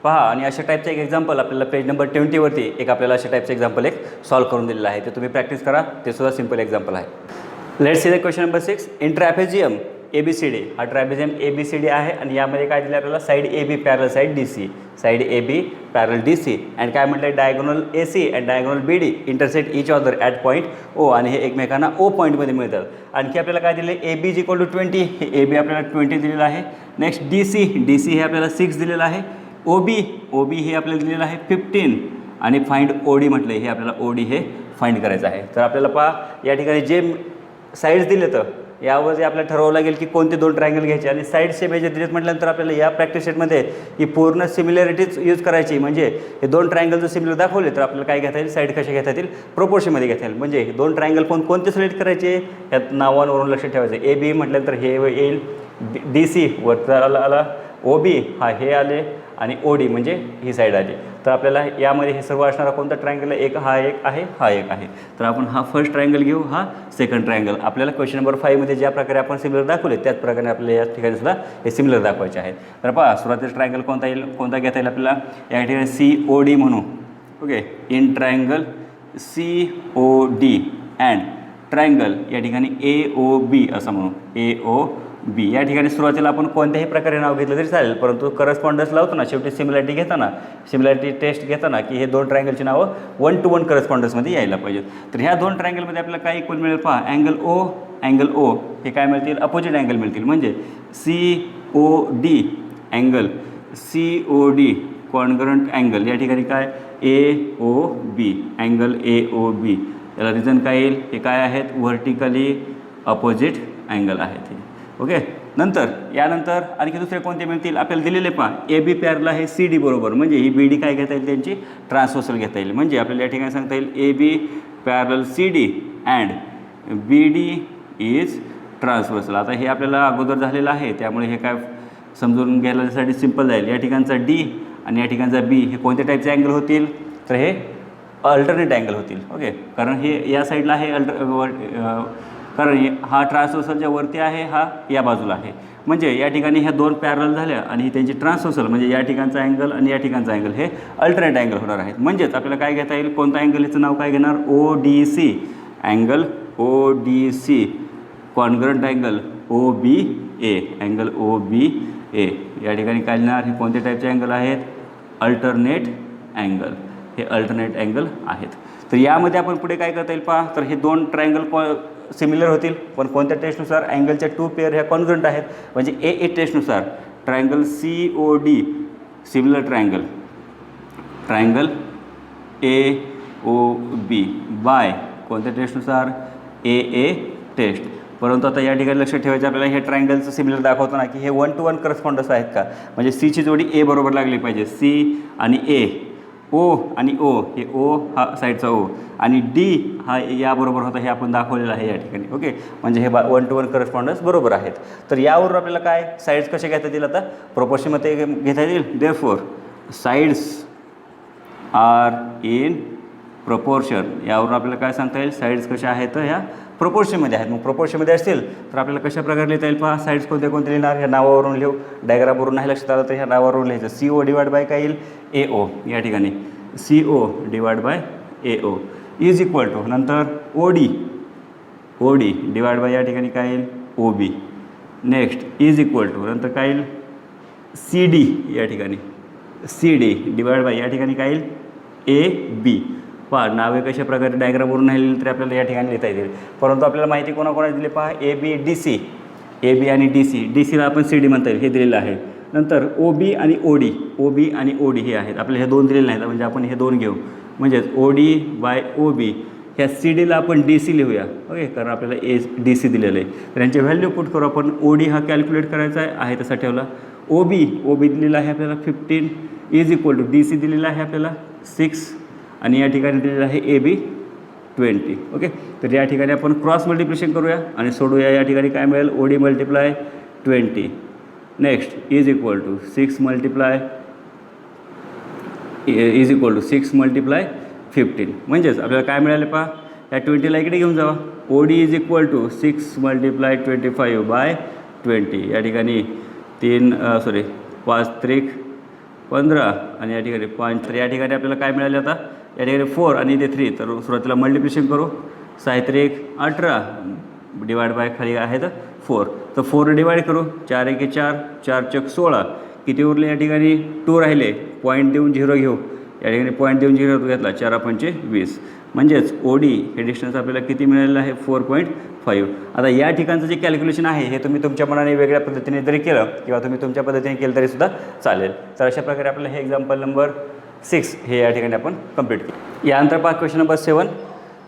पहा, आणि अशा टाईपचं एक एक्झाम्पल आपल्याला पेज नंबर 20वरती एक आपल्याला अशा टाईपचं एक्झाम्पल एक सॉल्व करून दिलेलं आहे. ते तुम्ही प्रॅक्टिस करा, ते सुद्धा सिम्पल एक्झाम्पल आहे. Let's see the question number 6. In trapezium ABCD, हा ट्रॅपेझियम ABCD आहे आणि यामध्ये काय दिलं आपल्याला, साईड AB पॅरल साईड DC, साईड AB पॅरल DC अँड काय म्हटलं, diagonal AC and diagonal BD intersect each other at point O आणि हे एकमेकांना O पॉईंटमध्ये मिळतात. आणखी आपल्याला काय दिले, AB इज इक्वल टू 20, हे AB आपल्याला 20 दिलेलं आहे. नेक्स्ट DC हे आपल्याला 6 दिलेलं आहे. OB हे आपल्याला दिलेलं आहे 15 आणि फाइंड OD म्हटलं, हे आपल्याला OD हे फाइंड करायचं आहे. तर आपल्याला पहा या ठिकाणी जे साईड्स दिले तर यावर आपल्याला ठरवावं लागेल की कोणते दोन ट्रायंगल घ्यायचे आणि साईड सेम याचे दिलेत म्हटल्यानंतर आपल्याला या प्रॅक्टिस सेटमध्ये ही पूर्ण सिमिलॅरिटीज यूज करायची. म्हणजे हे दोन ट्रायंगल जर सिमिलर दाखवले तर आपल्याला काय घेता येईल, साईड कशा घेता येतील, प्रोपोर्शनमध्ये घेता येईल. म्हणजे दोन ट्रायंगल कोणते सिलेक्ट करायचे यात नावांवरून लक्षात ठेवायचं. ए बी म्हटल्यानंतर हे येईल, डी सी वरती आला, ओ बी हा हे आले आणि ओ डी म्हणजे ही साईड आली. तर आपल्याला यामध्ये हे सर्व असणारा कोणता ट्रायंगल आहे, एक हा एक आहे, हा एक आहे. तर आपण हा फर्स्ट ट्रायंगल घेऊ, हा सेकंड ट्रायंगल. आपल्याला क्वेश्चन नंबर 5 मध्ये ज्या प्रकारे आपण सिमिलर दाखवले त्याच प्रकारे आपल्याला या ठिकाणी सुद्धा हे सिमिलर दाखवायचे आहेत. तर पहा सुरुवातीचा ट्रायंगल कोणता येईल, कोणता घेता येईल आपल्याला, या ठिकाणी सी ओ डी म्हणू. Okay, in triangle C O D and triangle या ठिकाणी ए ओ बी असं म्हणू, ए ओ बी. या ठिकाणी सुरुवातीला आपण कोणत्याही प्रकारे नाव घेतलं तरी चालेल, परंतु करस्पॉन्डन्स लावतो ना शेवटी, सिमिलॅरिटी घेताना, सिमिलॅरिटी टेस्ट घेताना की हे दोन ट्रायंगलची नावं 1 to 1 करस्पॉन्डन्समध्ये यायला पाहिजेत. तर ह्या दोन ट्रायंगलमध्ये आपल्याला काय इक्वल मिळेल पहा, अँगल ओ हे काय मिळतील, अपोजिट अँगल मिळतील. म्हणजे C O D angle C O D congruent angle या ठिकाणी काय ए ओ बी, अँगल ए ओ बी. याला रिझन काय येईल, हे काय आहेत, व्हर्टिकली अपोजिट अँगल आहेत हे. ओके, नंतर यानंतर आणखी दुसरे कोणते मिळतील आपल्याला दिलेले पहा, ए बी पॅरल आहे सी डी बरोबर. म्हणजे ही बी डी काय घेता येईल, त्यांची ट्रान्सव्हर्सल घेता येईल. म्हणजे आपल्याला या ठिकाणी सांगता येईल A B parallel C D and B D is transversal. आता हे आपल्याला अगोदर झालेलं आहे त्यामुळे हे काय समजून घ्यायसाठी सिम्पल जाईल. या ठिकाणचा डी आणि या ठिकाणचा बी हे कोणत्या टाईपचे अँगल होतील, तर हे अल्टरनेट अँगल होतील. ओके, कारण हे या साईडला आहे कारण हा ट्रान्सव्हर्सलच्या वरती आहे, हा या बाजूला आहे. म्हणजे या ठिकाणी ह्या दोन पॅरल झाल्या आणि त्यांची ट्रान्सव्हर्सल म्हणजे या ठिकाणचा अँगल आणि या ठिकाणचा अँगल हे अल्टरनेट अँगल होणार आहेत. म्हणजेच आपल्याला काय घेता येईल, कोणता अँगल याचं नाव काय घेणार, O D C, angle O D C congruent angle O B A, angle O B A. या ठिकाणी काय लिहिणार, हे कोणत्या टाईपचे अँगल आहेत, अल्टरनेट अँगल, हे अल्टरनेट अँगल आहेत. तर यामध्ये आपण पुढे काय करता येईल पहा, तर हे दोन ट्रायंगल सिमिलर होतील पण कोणत्या टेस्टनुसार, अँगलच्या 2 पेअर ह्या कॉन्ग्रंट आहेत. म्हणजे ए टेस्टनुसार triangle C O D similar triangle A O B by कोणत्या टेस्टनुसार, ए टेस्ट. परंतु आता या ठिकाणी लक्षात ठेवायचं आपल्याला, हे ट्रायंगलचं सिमिलर दाखवताना की हे 1 to 1 करस्पॉन्डन्स आहेत का, म्हणजे सीची जोडी ए बरोबर लागली पाहिजे. सी आणि ए, ओ आणि ओ, हे ओ हा साईडचा ओ आणि डी हा याबरोबर होता, हे आपण दाखवलेलं आहे या ठिकाणी. ओके, म्हणजे हे 1 to 1 करस्पॉन्डन्स बरोबर आहेत. तर यावरून आपल्याला काय साईड्स कसे घेता येतील, आता प्रोपोर्शनमध्ये घेता येईल. Therefore sides are in proportion. यावरून आपल्याला काय सांगता येईल, साईड्स कशा आहेत, तर ह्या प्रपोर्शनमध्ये आहेत. मग प्रपोर्शनमध्ये असतील तर आपल्याला कशा प्रकारे लिहिता येईल पहा, साईड्स कोणते लिहिणार, ह्या नावावरून लिहू, डायग्रामवरून नाही लक्षात आलं तर ह्या नावावरून लिहायचं. सी ओ डिवाइड बाय काय येईल, ए ओ. या ठिकाणी C O divide by A O is equal to, नंतर ओ डी डिवाइड बाय या ठिकाणी काय येईल, O B. Next is equal to, नंतर काय येईल, सी डी. या ठिकाणी सी डी डिवाइड बाय या ठिकाणी काय येईल, ए बी. पहा नावे कशा प्रकारे डायग्रामवरून नाही लिहिली तरी आपल्याला या ठिकाणी लिहिता येतील. परंतु आपल्याला माहिती कोणाकोणाची दिली पहा, A B D C, A B आणि डी सी, डी सीला आपण सी डी म्हणता येईल, हे दिलेलं आहे. नंतर ओ बी आणि ओ डी, ओ बी आणि ओ डी हे आहेत. आपल्याला हे दोन दिलेले नाहीत म्हणजे आपण हे दोन घेऊ. म्हणजेच O D bye O B, ह्या सी डीला आपण डी सी लिहूया. ओके, कारण आपल्याला ए डी सी दिलेलं आहे. तर यांचे व्हॅल्यू पुट करू आपण. ओ डी हा कॅल्क्युलेट करायचा आहे तसा ठेवला. ओ बी दिलेला आहे आपल्याला 15 is equal to D C दिलेला आहे आपल्याला 6 आणि या ठिकाणी दिलेलं आहे ए बी 20. ओके, तर या ठिकाणी आपण क्रॉस मल्टिप्लिकेशन करूया आणि सोडूया. या ठिकाणी काय मिळेल, O D multiply 20 next is equal to 6 multiply 15. म्हणजेच आपल्याला काय मिळाले पहा, या 20ला इकडे घेऊन जावा. O D is equal to 6 multiply 25 by 20. या ठिकाणी 5 त्रिक 15 आणि या ठिकाणी 5. तर या ठिकाणी आपल्याला काय मिळाले, आता या ठिकाणी 4 आणि इथे 3. तर सुरुवातीला मल्टिप्लिकेशन करू. 6 त्रिक 18 डिवाइड बाय खाली आहेत 4. तर 4 डिवाइड करू. 4 1 4, 4 चक 16. किती उरले, या ठिकाणी 2 राहिले. पॉईंट देऊन 0 घेऊ. या ठिकाणी पॉईंट देऊन 0 घेतला. 4 5 20. म्हणजेच ओ डी हे डिस्टन्स आपल्याला किती मिळालेलं आहे, 4.5. आता या ठिकाणचं जे कॅल्क्युलेशन आहे हे तुम्ही तुमच्या मनाने वेगळ्या पद्धतीने जरी केलं किंवा तुम्ही तुमच्या पद्धतीने केलं तरीसुद्धा चालेल. तर अशा प्रकारे आपल्याला हे एक्झाम्पल नंबर 6 हे या ठिकाणी आपण कंप्लीट केलं. यानंतर पहा question number 7.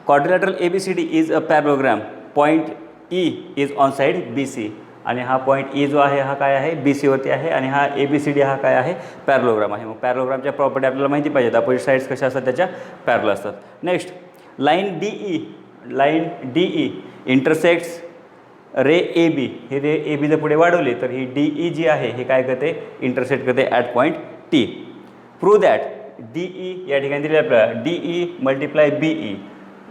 Quadrilateral ABCD is a parallelogram. Point E is on side B C, आणि हा पॉईंट ई जो आहे हा काय आहे बी सीवरती आहे, आणि हा ए बी सी डी हा काय आहे पॅरलोग्राम आहे. मग पॅरलोग्रामच्या प्रॉपर्टी आपल्याला माहिती पाहिजेत, अपोजिट साईड्स कशा असतात त्याच्या पॅरल असतात. Next line D E intersects ray A B, हे रे ए बी जर पुढे वाढवली तर ही डी ई जी आहे हे काय करते इंटरसेक्ट करते at point T. Prove that D E या ठिकाणी दिले आपल्याला D E multiply B E,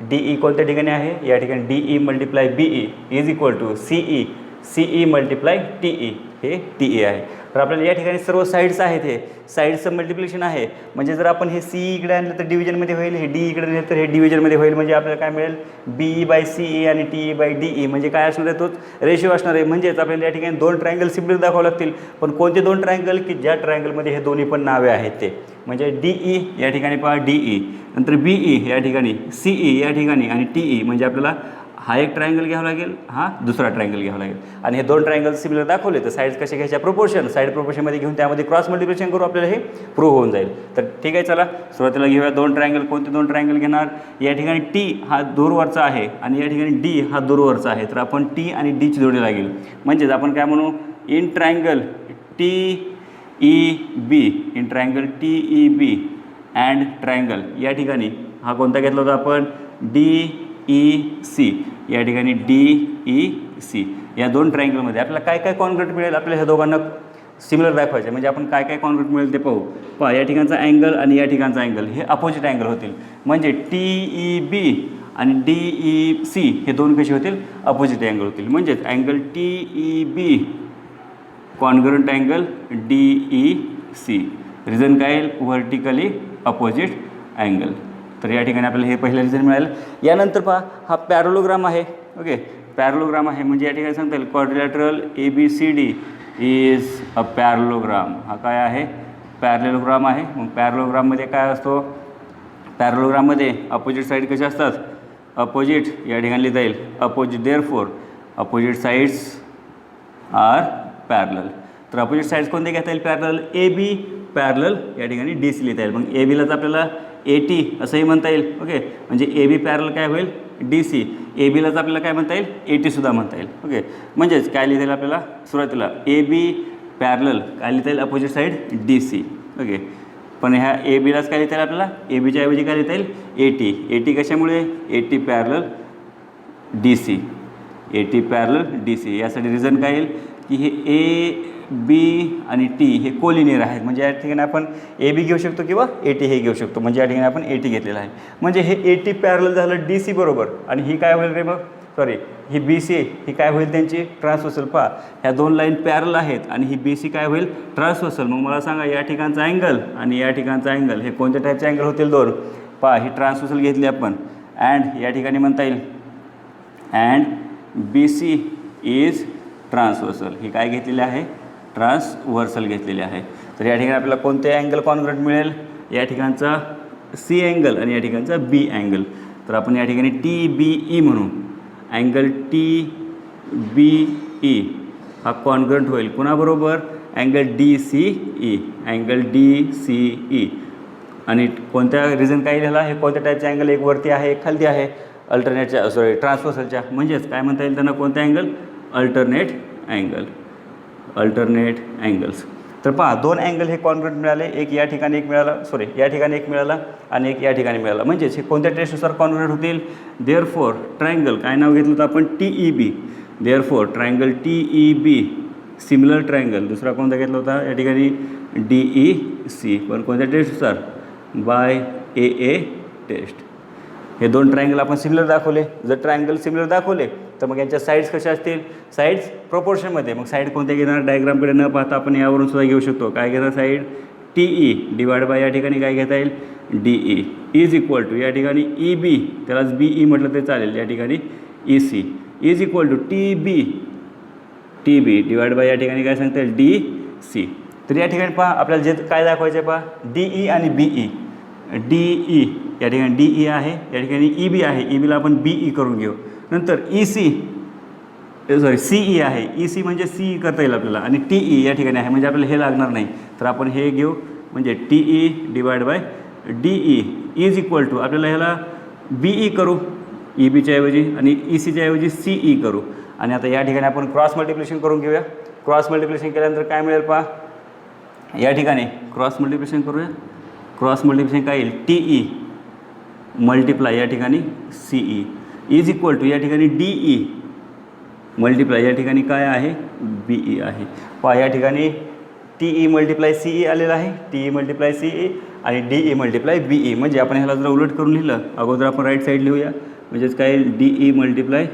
D E कोणत्या ठिकाणी आहे या ठिकाणी D E multiply B E is equal to C E multiply T E, हे टी ई आहे. तर आपल्याला या ठिकाणी सर्व साईड्स आहेत, हे साईड्सचं मल्टिप्लिकेशन आहे. म्हणजे जर आपण हे सी इकडे आणलं तर डिव्हिजनमध्ये होईल, हे डी इकडे आणलं तर हे डिव्हिजनमध्ये होईल. म्हणजे आपल्याला काय मिळेल B E by C E आणि T E by D E, म्हणजे काय असणार आहे तोच रेशिओ असणार आहे. म्हणजेच आपल्याला या ठिकाणी दोन ट्रायंगल सिम्पली दाखवावं लागतील. पण कोणते दोन ट्रायंगल की ज्या ट्रायंगलमध्ये हे दोन्ही पण नावे आहेत ते, म्हणजे डी ई या ठिकाणी पहा डी ई, नंतर बी ई या ठिकाणी सी ई या ठिकाणी आणि टी ई, म्हणजे आपल्याला हा एक ट्रायंगल घ्यावा लागेल, हा दुसरा ट्रायंगल घ्यावा लागेल. आणि हे दोन ट्रायंगल सिमिलर दाखवले तर साईड्स कसे घ्यायच्या प्रोपोर्शन, साईड प्रोपोर्शनमध्ये घेऊन त्यामध्ये क्रॉस मल्टिप्लिकेशन करू, आपल्याला हे प्रूव्ह होऊन जाईल. तर ठीक आहे, चला सुरुवातीला घेऊया दोन ट्रायंगल. कोणते दोन ट्रायंगल घेणार, या ठिकाणी टी हा दूरवरचा आहे आणि या ठिकाणी डी हा दूरवरचा आहे. तर आपण टी आणि डीची जोडी लागेल. म्हणजेच आपण काय म्हणू in triangle T E B, in triangle T E B and triangle या ठिकाणी हा कोणता घेतला होता आपण डी ई सी, या ठिकाणी डी ई सी. या दोन ट्रायंगलमध्ये आपल्याला काय काय कॉन्ग्रेट मिळेल, आपल्याला ह्या दोघांना सिमिलर दाखवायचे. म्हणजे आपण काय काय कॉन्ग्रेट मिळेल ते पाहू. पहा या ठिकाणचा अँगल आणि या ठिकाणचा अँगल हे अपोजिट अँगल होतील. म्हणजे टी ई बी आणि डी ई सी हे दोन कसे होतील अपोजिट अँगल होतील. म्हणजेच angle T E B congruent angle D E C, reason काय येईल व्हर्टिकली अपोजिट अँगल. तर या ठिकाणी आपल्याला हे पहिलं रिझन मिळालं. यानंतर पहा हा पॅरलोग्राम आहे. ओके, पॅरलोग्राम आहे म्हणजे या ठिकाणी सांगता येईल quadrilateral A B C D is a parallelogram. हा काय आहे पॅरलेलोग्राम आहे. मग पॅरलोग्राममध्ये काय असतो, पॅरलोग्राममध्ये अपोजिट साईड कशा असतात अपोजिट, या ठिकाणी लिहिता येईल opposite, therefore opposite sides are parallel. तर अपोजिट साईड्स कोणते घेता येईल पॅरलल, ए बी पॅरलल या ठिकाणी डी सी लिहिता येईल. मग ए बीलाच आपल्याला ए टी असंही म्हणता येईल. ओके, म्हणजे ए बी पॅरल काय होईल डी सी, ए बीलाच आपल्याला काय म्हणता येईल ए टीसुद्धा म्हणता येईल. ओके, म्हणजेच काय लिहिता येईल आपल्याला सुरुवातीला ए बी पॅरलल काय लिहिता येईल opposite side D C. Okay, पण ह्या ए बीलाच काय लिहिता येईल आपल्याला ए बीच्या ऐवजी काय लिहिता येईल ए टी. ए टी कशामुळे A T parallel D C, A T parallel D C. यासाठी रिझन काय येईल की हे ए बी आणि टी हे कोलिनियर आहेत. म्हणजे या ठिकाणी आपण ए बी घेऊ शकतो किंवा ए टी हे घेऊ शकतो. म्हणजे या ठिकाणी आपण ए टी घेतलेलं आहे. म्हणजे हे ए टी पॅरलल झालं डी सी बरोबर, आणि ही काय होईल रे मग सॉरी ही बी सी ही काय होईल त्यांची ट्रान्सवर्सल. पहा ह्या दोन लाईन पॅरल आहेत आणि ही बी सी काय होईल ट्रान्सवर्सल. मग मला सांगा या ठिकाणचा अँगल आणि या ठिकाणचा अँगल हे कोणत्या टाईपचे अँगल होतील दोन. पहा ही ट्रान्सवर्सल घेतली आपण, अँड या ठिकाणी म्हणता येईल and B C is transversal. ही काय घेतलेली आहे ट्रान्सवर्सल घेतलेली आहे. तर या ठिकाणी आपल्याला कोणते अँगल कॉन्ग्रेट मिळेल, या ठिकाणचा सी अँगल आणि या ठिकाणचा बी अँगल. तर आपण या ठिकाणी टी बी ई म्हणू, अँगल टी बी ई हा कॉन्ग्रंट होईल कुणाबरोबर angle D C E, angle D C E. आणि कोणत्या रिझन काय लिहिला हे कोणत्या टाईपचे अँगल, एक वरती आहे एक खालती आहे अल्टरनेटच्या सॉरी ट्रान्सवर्सलच्या. म्हणजेच काय म्हणता येईल त्यांना कोणते angle alternate angle, alternate angles. तर पहा दोन अँगल हे कॉन्ग्रेट मिळाले, एक या ठिकाणी एक मिळाला सॉरी या ठिकाणी एक मिळाला आणि एक या ठिकाणी मिळाला. म्हणजेच हे कोणत्या टेस्टनुसार कॉन्ग्रेट होतील, देअरफॉर ट्रायंगल काय नाव घेतलं होतं आपण T E B, therefore triangle T E B similar triangle. दुसरा कोणता घेतला होता या ठिकाणी डी ई सी, पण कोणत्या टेस्टनुसार बाय ए ए टेस्ट. हे दोन ट्रायंगल आपण सिमिलर दाखवले. जर ट्रायंगल सिमिलर दाखवले तर मग यांच्या साईड्स कशा असतील साईड्स प्रोपोर्शनमध्ये. मग साईड कोणत्या घेणार डायग्रामकडे न पाहता आपण यावरून सुद्धा घेऊ शकतो. काय घेणार side T E divide by या ठिकाणी काय घेता येईल D E is equal to या ठिकाणी ई बी त्यालाच बी ई म्हटलं तरी चालेल, या ठिकाणी E C is equal to T B divide by या ठिकाणी काय सांगता येईल डी सी. तर या ठिकाणी पहा आपल्याला जे काय दाखवायचं आहे पहा डी ई आणि बी ई, डी ई या ठिकाणी डी ई आहे, या ठिकाणी ई बी आहे, ई बीला आपण बी ई करून घेऊ. नंतर E C sorry C E आहे, ई सी म्हणजे सी ई करता येईल आपल्याला, आणि टी ई या ठिकाणी आहे म्हणजे आपल्याला हे लागणार नाही. तर आपण हे घेऊ म्हणजे T E divide by D E is equal to आपल्याला ह्याला बी ई करू ई बीच्या ऐवजी आणि ई सीच्या ऐवजी सी ई करू. आणि आता या ठिकाणी आपण क्रॉस मल्टिप्लिकेशन करून घेऊया. क्रॉस मल्टिप्लिकेशन केल्यानंतर काय मिळेल पहा, या ठिकाणी क्रॉस मल्टिप्लिकेशन करूया. क्रॉस मल्टिप्लिकेशन काय येईल, टी ई मल्टिप्लाय या ठिकाणी C E is equal to या ठिकाणी डी ई मल्टिप्लाय या ठिकाणी काय आहे, बी ई आहे. पहा या ठिकाणी T E multiply C E आलेलं आहे, T E multiply C E आणि D E multiply B E. म्हणजे आपण ह्याला जर उलट करून लिहिलं, अगोदर आपण राईट साईड लिहूया, म्हणजेच काय येईल, D E multiply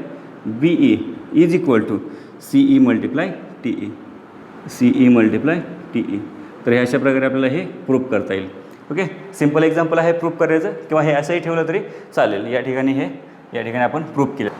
B E is equal to C E multiply T E, C E multiply T E. तर हे अशा प्रकारे आपल्याला हे प्रूफ करता येईल. ओके, सिम्पल एक्झाम्पल आहे प्रूफ करायचं, किंवा हे असंही ठेवलं तरी चालेल. या ठिकाणी आपण प्रूफ केलं.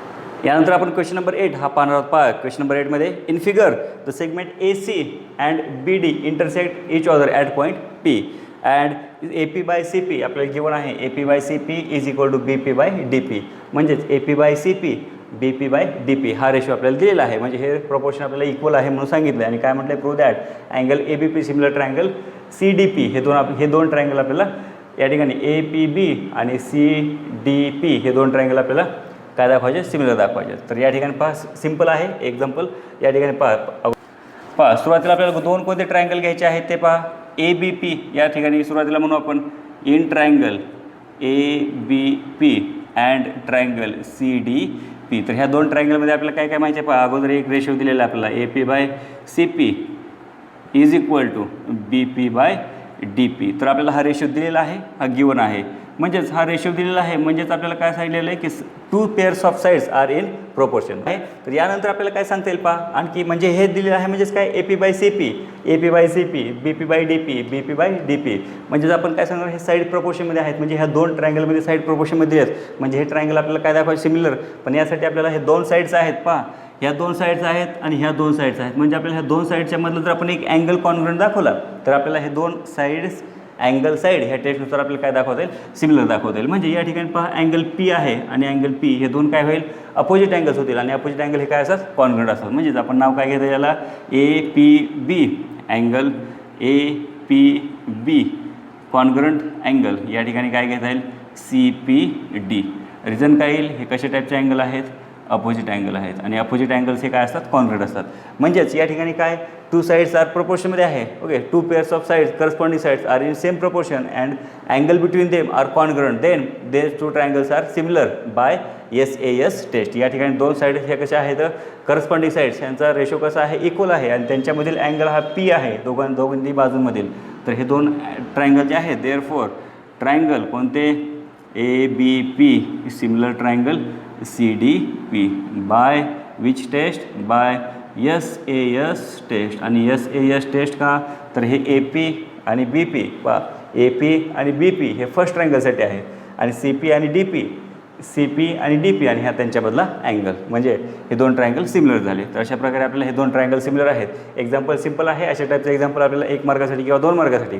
यानंतर आपण क्वेश्चन नंबर 8 हा पाहणार आहोत. पहा क्वेश्चन नंबर 8मध्ये, in figure the segment A C and B D intersect each other at point P and A P by C P आपल्याला गिवन आहे. A P by C P is equal to B P by D P. म्हणजेच A P by C P B P by D P हा ratio आपल्याला दिलेला आहे. म्हणजे हे proportion आपल्याला इक्वल आहे म्हणून सांगितलं आहे. आणि काय म्हटलं आहे, prove that angle A B P similar triangle C D P हे दोन ट्रायंगल आपल्याला या ठिकाणी ए पी बी आणि सी डी पी हे दोन ट्रायंगल आपल्याला काय दाखवायचे, सिमिलर दाखवायचे. तर या ठिकाणी पहा सिम्पल आहे एक्झाम्पल. या ठिकाणी पहा सुरुवातीला आपल्याला दोन कोणते ट्रायंगल घ्यायचे आहेत ते पहा. ए बी पी या ठिकाणी सुरुवातीला म्हणू आपण in triangle A B P and triangle C D P. तर ह्या दोन ट्रायंगलमध्ये आपल्याला काय काय माहिती आहे पहा. अगोदर एक रेशो दिलेला आहे आपल्याला, A P by C P is equal to B P by D P. तर आपल्याला हा रेशो दिलेला आहे, हा गिवन आहे. म्हणजेच हा रेशो दिलेला आहे, म्हणजेच आपल्याला काय सांगितलेलं आहे की 2 pairs of sides are in proportion आहे. तर यानंतर आपल्याला काय सांगता येईल पहा आणखी, म्हणजे हे दिलेलं आहे म्हणजेच काय, A P by C P, A P by C P, B P by D P, B P by D P. म्हणजेच आपण काय सांगणार, हे साईड प्रोपोर्शनमध्ये आहेत. म्हणजे ह्या दोन ट्रायंगलमध्ये साईड प्रोपोर्शनमध्ये आहेत. म्हणजे हे ट्रायंगल आपल्याला काय दाखवायचं, सिमिलर. पण यासाठी आपल्याला हे दोन साईड्स आहेत पहा, ह्या दोन साईड्स आहेत आणि ह्या दोन साईड्स आहेत. म्हणजे आपल्याला ह्या दोन साईडच्या मधलं जर आपण एक अँगल कॉन्ग्रुएंट दाखवला तर आपल्याला हे दोन साईड्स अँगल साईड ह्या टेस्टनुसार आपल्याला काय दाखवता येईल, सिमिलर दाखवता येईल. म्हणजे या ठिकाणी पहा अँगल पी आहे आणि अँगल पी हे दोन काय होईल, अपोजिट अँगल्स होतील. आणि अपोजिट अँगल हे काय असतात, कॉन्ग्रुएंट असतात. म्हणजेच आपण नाव काय घेतो याला, A P B angle A P B congruent angle. या ठिकाणी काय घेता येईल, सी पी डी. रिझन काय येईल, हे कशा टाईपचे अँगल आहेत, अपोजिट अँगल आहेत. आणि अपोजिट अँगल्स हे काय असतात, कॉन्ग्रुएंट असतात. म्हणजेच या ठिकाणी काय, 2 साइड्स आर प्रोपोर्शनमध्ये आहे. Okay, 2 pairs of sides corresponding sides are in same proportion and angle between them are congruent, then these 2 triangles are similar by SAS test. या ठिकाणी दोन साईड्स ह्या कशा आहेत, करस्पॉन्डिंग साईड्स यांचा रेशो कसा आहे, इक्वल आहे. आणि त्यांच्यामधील अँगल हा पी आहे दोघांनी बाजूंमधील. तर हे दोन ट्रायंगल जे आहेत, देअरफॉर ट्रायंगल कोणते, A B P similar triangle C D P by which test, by SAS test. आणि SAS टेस्ट का, तर हे ए पी आणि बी पी पहा, ए पी आणि बी पी हे फर्स्ट ट्रायंगलसाठी आहे. आणि सी पी आणि डी पी, सी पी आणि डी पी आणि ह्या त्यांच्यामधला अँगल, म्हणजे हे दोन ट्रायंगल सिमिलर झाले. तर अशा प्रकारे आपल्याला हे दोन ट्रायंगल सिमिलर आहेत. एक्झाम्पल सिम्पल आहे. अशा टाईपचं एक्झाम्पल आपल्याला 1 मार्कासाठी किंवा 2 मार्कासाठी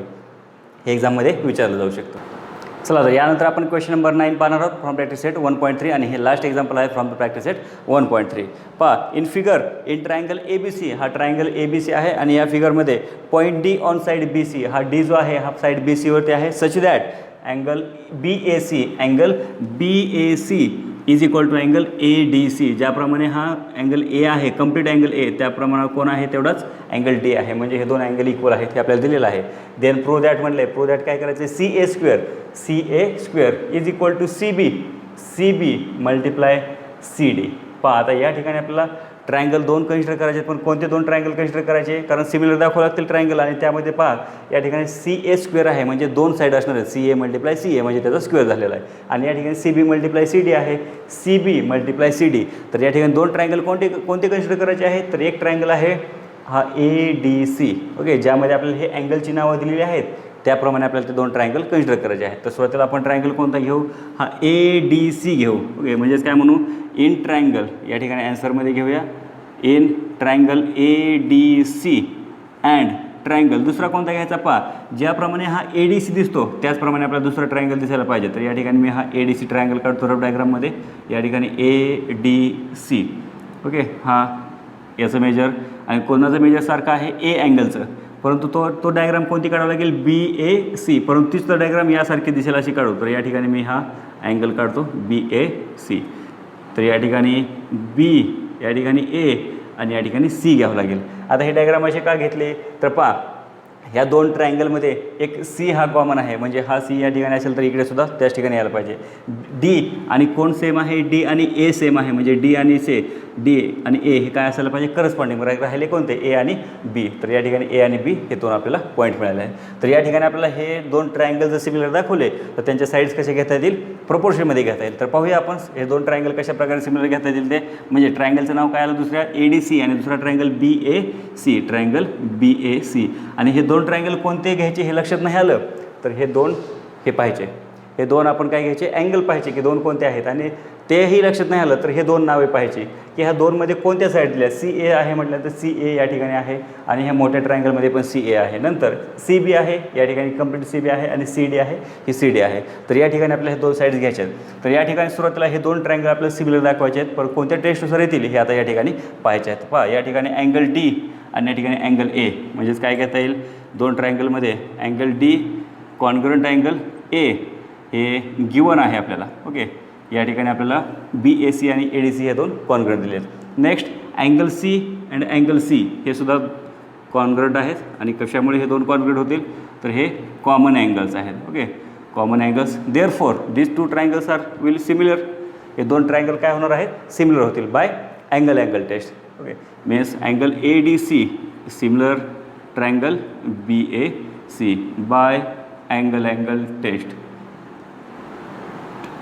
हे एक्झाममध्ये विचारलं जाऊ शकतं. चला तर यानंतर आपण क्वेश्चन नंबर 9 पाहणार आहोत फ्रॉम प्रॅक्टिस सेट 1.3. आणि हे लास्ट एक्झाम्पल आहे फ्रॉम द प्रॅक्टिस सेट 1.3. पहा, in figure in triangle A B C, हा ट्रायंगल ए बी सी आहे. आणि या फिगरमध्ये point D on side B C, हा डी जो आहे हा साईड बी सीवरती आहे. Such that angle B A C is equal to angle A D C. ज्याप्रमाणे हा अँगल ए आहे, कम्प्लीट अँगल ए, त्याप्रमाणे कोण आहे तेवढाच अँगल डी आहे. म्हणजे हे दोन अँगल इक्वल आहेत हे आपल्याला दिलेलं आहे. देन प्रूव्ह दॅट म्हटलं आहे. प्रूव्ह दॅट काय करायचं, C A square is equal to C B multiply C D. पहा आता या ठिकाणी आपल्याला ट्रायंगल दोन कन्सिडर करायचे. पण कोणते दोन ट्रायंगल कन्सिडर करायचे, कारण सिमिलर दाखवावं लागतील ट्रायंगल. आणि त्यामध्ये पहा या ठिकाणी सी ए स्क्वेअर आहे, म्हणजे दोन साईड असणार आहेत, C A multiply C A, म्हणजे त्याचा स्क्वेअर झालेला आहे. आणि या ठिकाणी C B multiply C D आहे, C B multiply C D. तर या ठिकाणी दोन ट्रायंगल कोणते कन्सिडर करायचे आहेत, तर एक ट्रायंगल आहे हा ए डी सी. ओके, ज्यामध्ये आपल्याला हे अँगलची नावं दिलेली आहेत. त्याप्रमाणे आपल्याला ते दोन ट्रायंगल कन्सिडर करायचे आहेत. तर सुरुवातीला आपण ट्रायंगल कोणता घेऊ, हा ए डी सी घेऊ. ओके, म्हणजेच काय म्हणू, इन ट्रायंगल, या ठिकाणी ॲन्सरमध्ये घेऊया in triangle A D C and triangle. दुसरा कोणता घ्यायचा पहा, ज्याप्रमाणे हा ए डी सी दिसतो त्याचप्रमाणे आपल्याला दुसरा ट्रायंगल दिसायला पाहिजे. तर या ठिकाणी मी हा ए डी सी ट्रायंगल काढतो रफ डायग्राममध्ये. या ठिकाणी ए डी सी. ओके, हा याचं मेजर आणि कोणाचं मेजर सारखं आहे ए अँगलचं, परंतु तो डायग्राम कोणती काढावं लागेल, बी ए सी. परंतु तीच तो डायग्राम यासारखी दिसेल अशी काढू. तर या ठिकाणी मी हा अँगल काढतो बी ए सी. तर या ठिकाणी बी या ठिकाणी ए आणि या ठिकाणी सी घ्यावं लागेल. आता हे डायग्राम असे का घेतले तर पहा, ह्या दोन ट्रायंगलमध्ये एक सी हा कॉमन आहे, म्हणजे हा सी या ठिकाणी असेल तर इकडे सुद्धा त्याच ठिकाणी यायला पाहिजे. डी आणि कोण सेम आहे, डी आणि ए सेम आहे, म्हणजे डी आणि डी आणि ए हे काय असायला पाहिजे, करस्पॉन्डिंग. राहिले कोणते, ए आणि बी. तर या ठिकाणी ए आणि बी हे दोन आपल्याला पॉईंट मिळाले आहेत. तर या ठिकाणी आपल्याला हे दोन ट्रायंगल जर सिमिलर दाखवले तर त्यांच्या साईड्स कसे घेता येतील, प्रोपोर्शनमध्ये घेता येईल. तर पाहूया आपण हे दोन ट्रायंगल कशा प्रकारे सिमिलर घेता येतील ते. म्हणजे ट्रायंगलचं नाव काय आलं दुसऱ्या, ADC आणि दुसरा ट्रायंगल BAC, ट्रायंगल BAC. आणि हे दोन ट्रायंगल कोणते घ्यायचे हे लक्षात नाही आलं तर हे दोन हे पाहिजे, हे दोन आपण काय घ्यायचे, अँगल पाहिजे की दोन कोणते आहेत. आणि तेही लक्षात नाही आलं तर हे दोन नावे पाहिजे की ह्या दोनमध्ये कोणत्या साईड दिल्या. CA आहे म्हटलं तर CA या ठिकाणी आहे आणि ह्या मोठ्या ट्रायंगलमध्ये पण CA आहे. नंतर CB आहे, या ठिकाणी कंप्लीट CB आहे आणि CD आहे, ही CD आहे. तर या ठिकाणी आपल्याला हे दोन साईड्स घ्यायचे आहेत. तर या ठिकाणी सुरुवातीला हे दोन ट्रायंगल आपल्याला सिमिलर दाखवायचे आहेत, पण कोणत्या टेस्टनुसार येतील हे आता या ठिकाणी पाहायचे आहेत. पहा, या ठिकाणी अँगल D आणि या ठिकाणी अँगल A, म्हणजेच काय घेता येईल, दोन ट्रायंगलमध्ये angle D congruent angle A हे गिवन आहे आपल्याला. ओके, या ठिकाणी आपल्याला BAC आणि ADC हे दोन कॉन्ग्रुएंट दिले आहेत. Next angle C and angle C हे सुद्धा कॉन्ग्रुएंट आहेत. आणि कशामुळे हे दोन कॉन्ग्रुएंट होतील तर हे कॉमन अँगल्स आहेत. Okay, common angles, therefore this two triangles are will similar. हे दोन ट्रायंगल काय होणार आहेत, सिमिलर होतील by angle test. Okay, means angle ADC similar triangle BAC by angle test.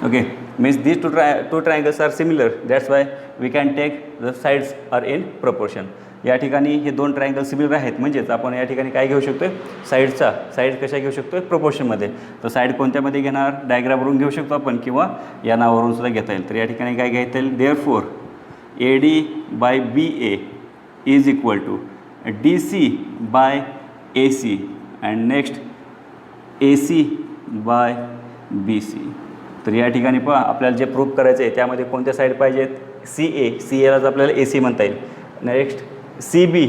Okay, means these two triangles are similar, that's why we can take the sides are in proportion. या ठिकाणी हे दोन triangle similar आहेत, म्हणजेच आपण या ठिकाणी काय घेऊ शकतो, साईड कशा घेऊ शकतो, प्रोपोर्शनमध्ये. तर साईड कोणत्यामध्ये घेणार, डायग्रामवरून घेऊ शकतो आपण किंवा या नावावरून सुद्धा घेता येईल. तर या ठिकाणी काय घेता येईल, therefore AD by BA is equal to DC by AC and next AC by BC. तर या ठिकाणी पहा, आपल्याला जे प्रूफ करायचं आहे त्यामध्ये कोणत्या साईड पाहिजेत, CAलाच आपल्याला AC म्हणता येईल. Next CB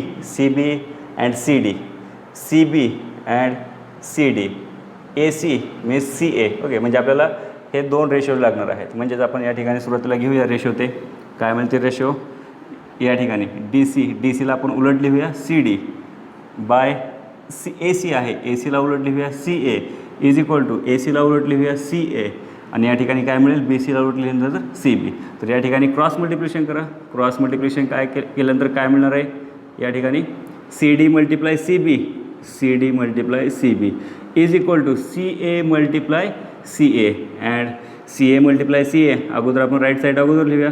and CD, CB and CD, AC means CA. Okay, म्हणजे आपल्याला हे दोन रेशो लागणार आहेत. म्हणजेच आपण या ठिकाणी सुरुवातीला घेऊया रेशो, ते काय म्हणते रेशो, या ठिकाणी DCला आपण उलट लिहूया CD बाय AC आहे, ACला उलट लिहूया CA इज इक्वल टू ACला उलट लिहूया CA आणि या ठिकाणी काय मिळेल, BCला उलट लिहिल्यानंतर CB. तर या ठिकाणी क्रॉस मल्टिप्लिकेशन करा. क्रॉस मल्टिप्लिकेशन काय केल्यानंतर काय मिळणार आहे, या ठिकाणी CD multiply CB is equal to CA multiply CA and CA multiply CA. अगोदर आपण राईट साईड अगोदर लिहूया,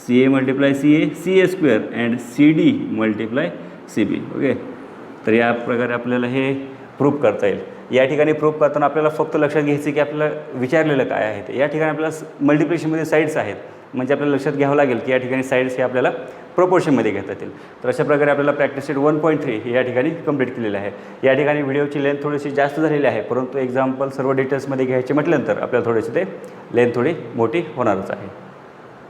CA multiply CA square and CD multiply CB. Okay, तर या प्रकारे आपल्याला हे प्रूफ करता येईल. या ठिकाणी प्रूफ करताना आपल्याला फक्त लक्षात घ्यायचं की आपल्याला विचारलेलं काय आहे ते. या ठिकाणी आपल्याला मल्टिप्लिकेशनमध्ये साईड्स आहेत, म्हणजे आपल्याला लक्षात घ्यावं लागेल की या ठिकाणी साईड्स हे आपल्याला प्रोपोर्शनमध्ये घेता येतील. तर अशा प्रकारे आपल्याला प्रॅक्टिस सेट 1.3 हे या ठिकाणी कंप्लीट केलेलं आहे. या ठिकाणी व्हिडिओची लेंथ थोडीशी जास्त झालेली आहे, परंतु एक्झाम्पल सर्व डिटेल्समध्ये घ्यायचे म्हटल्यानंतर आपल्याला थोडीशी ते लेंथ थोडी मोठी होणारच आहे.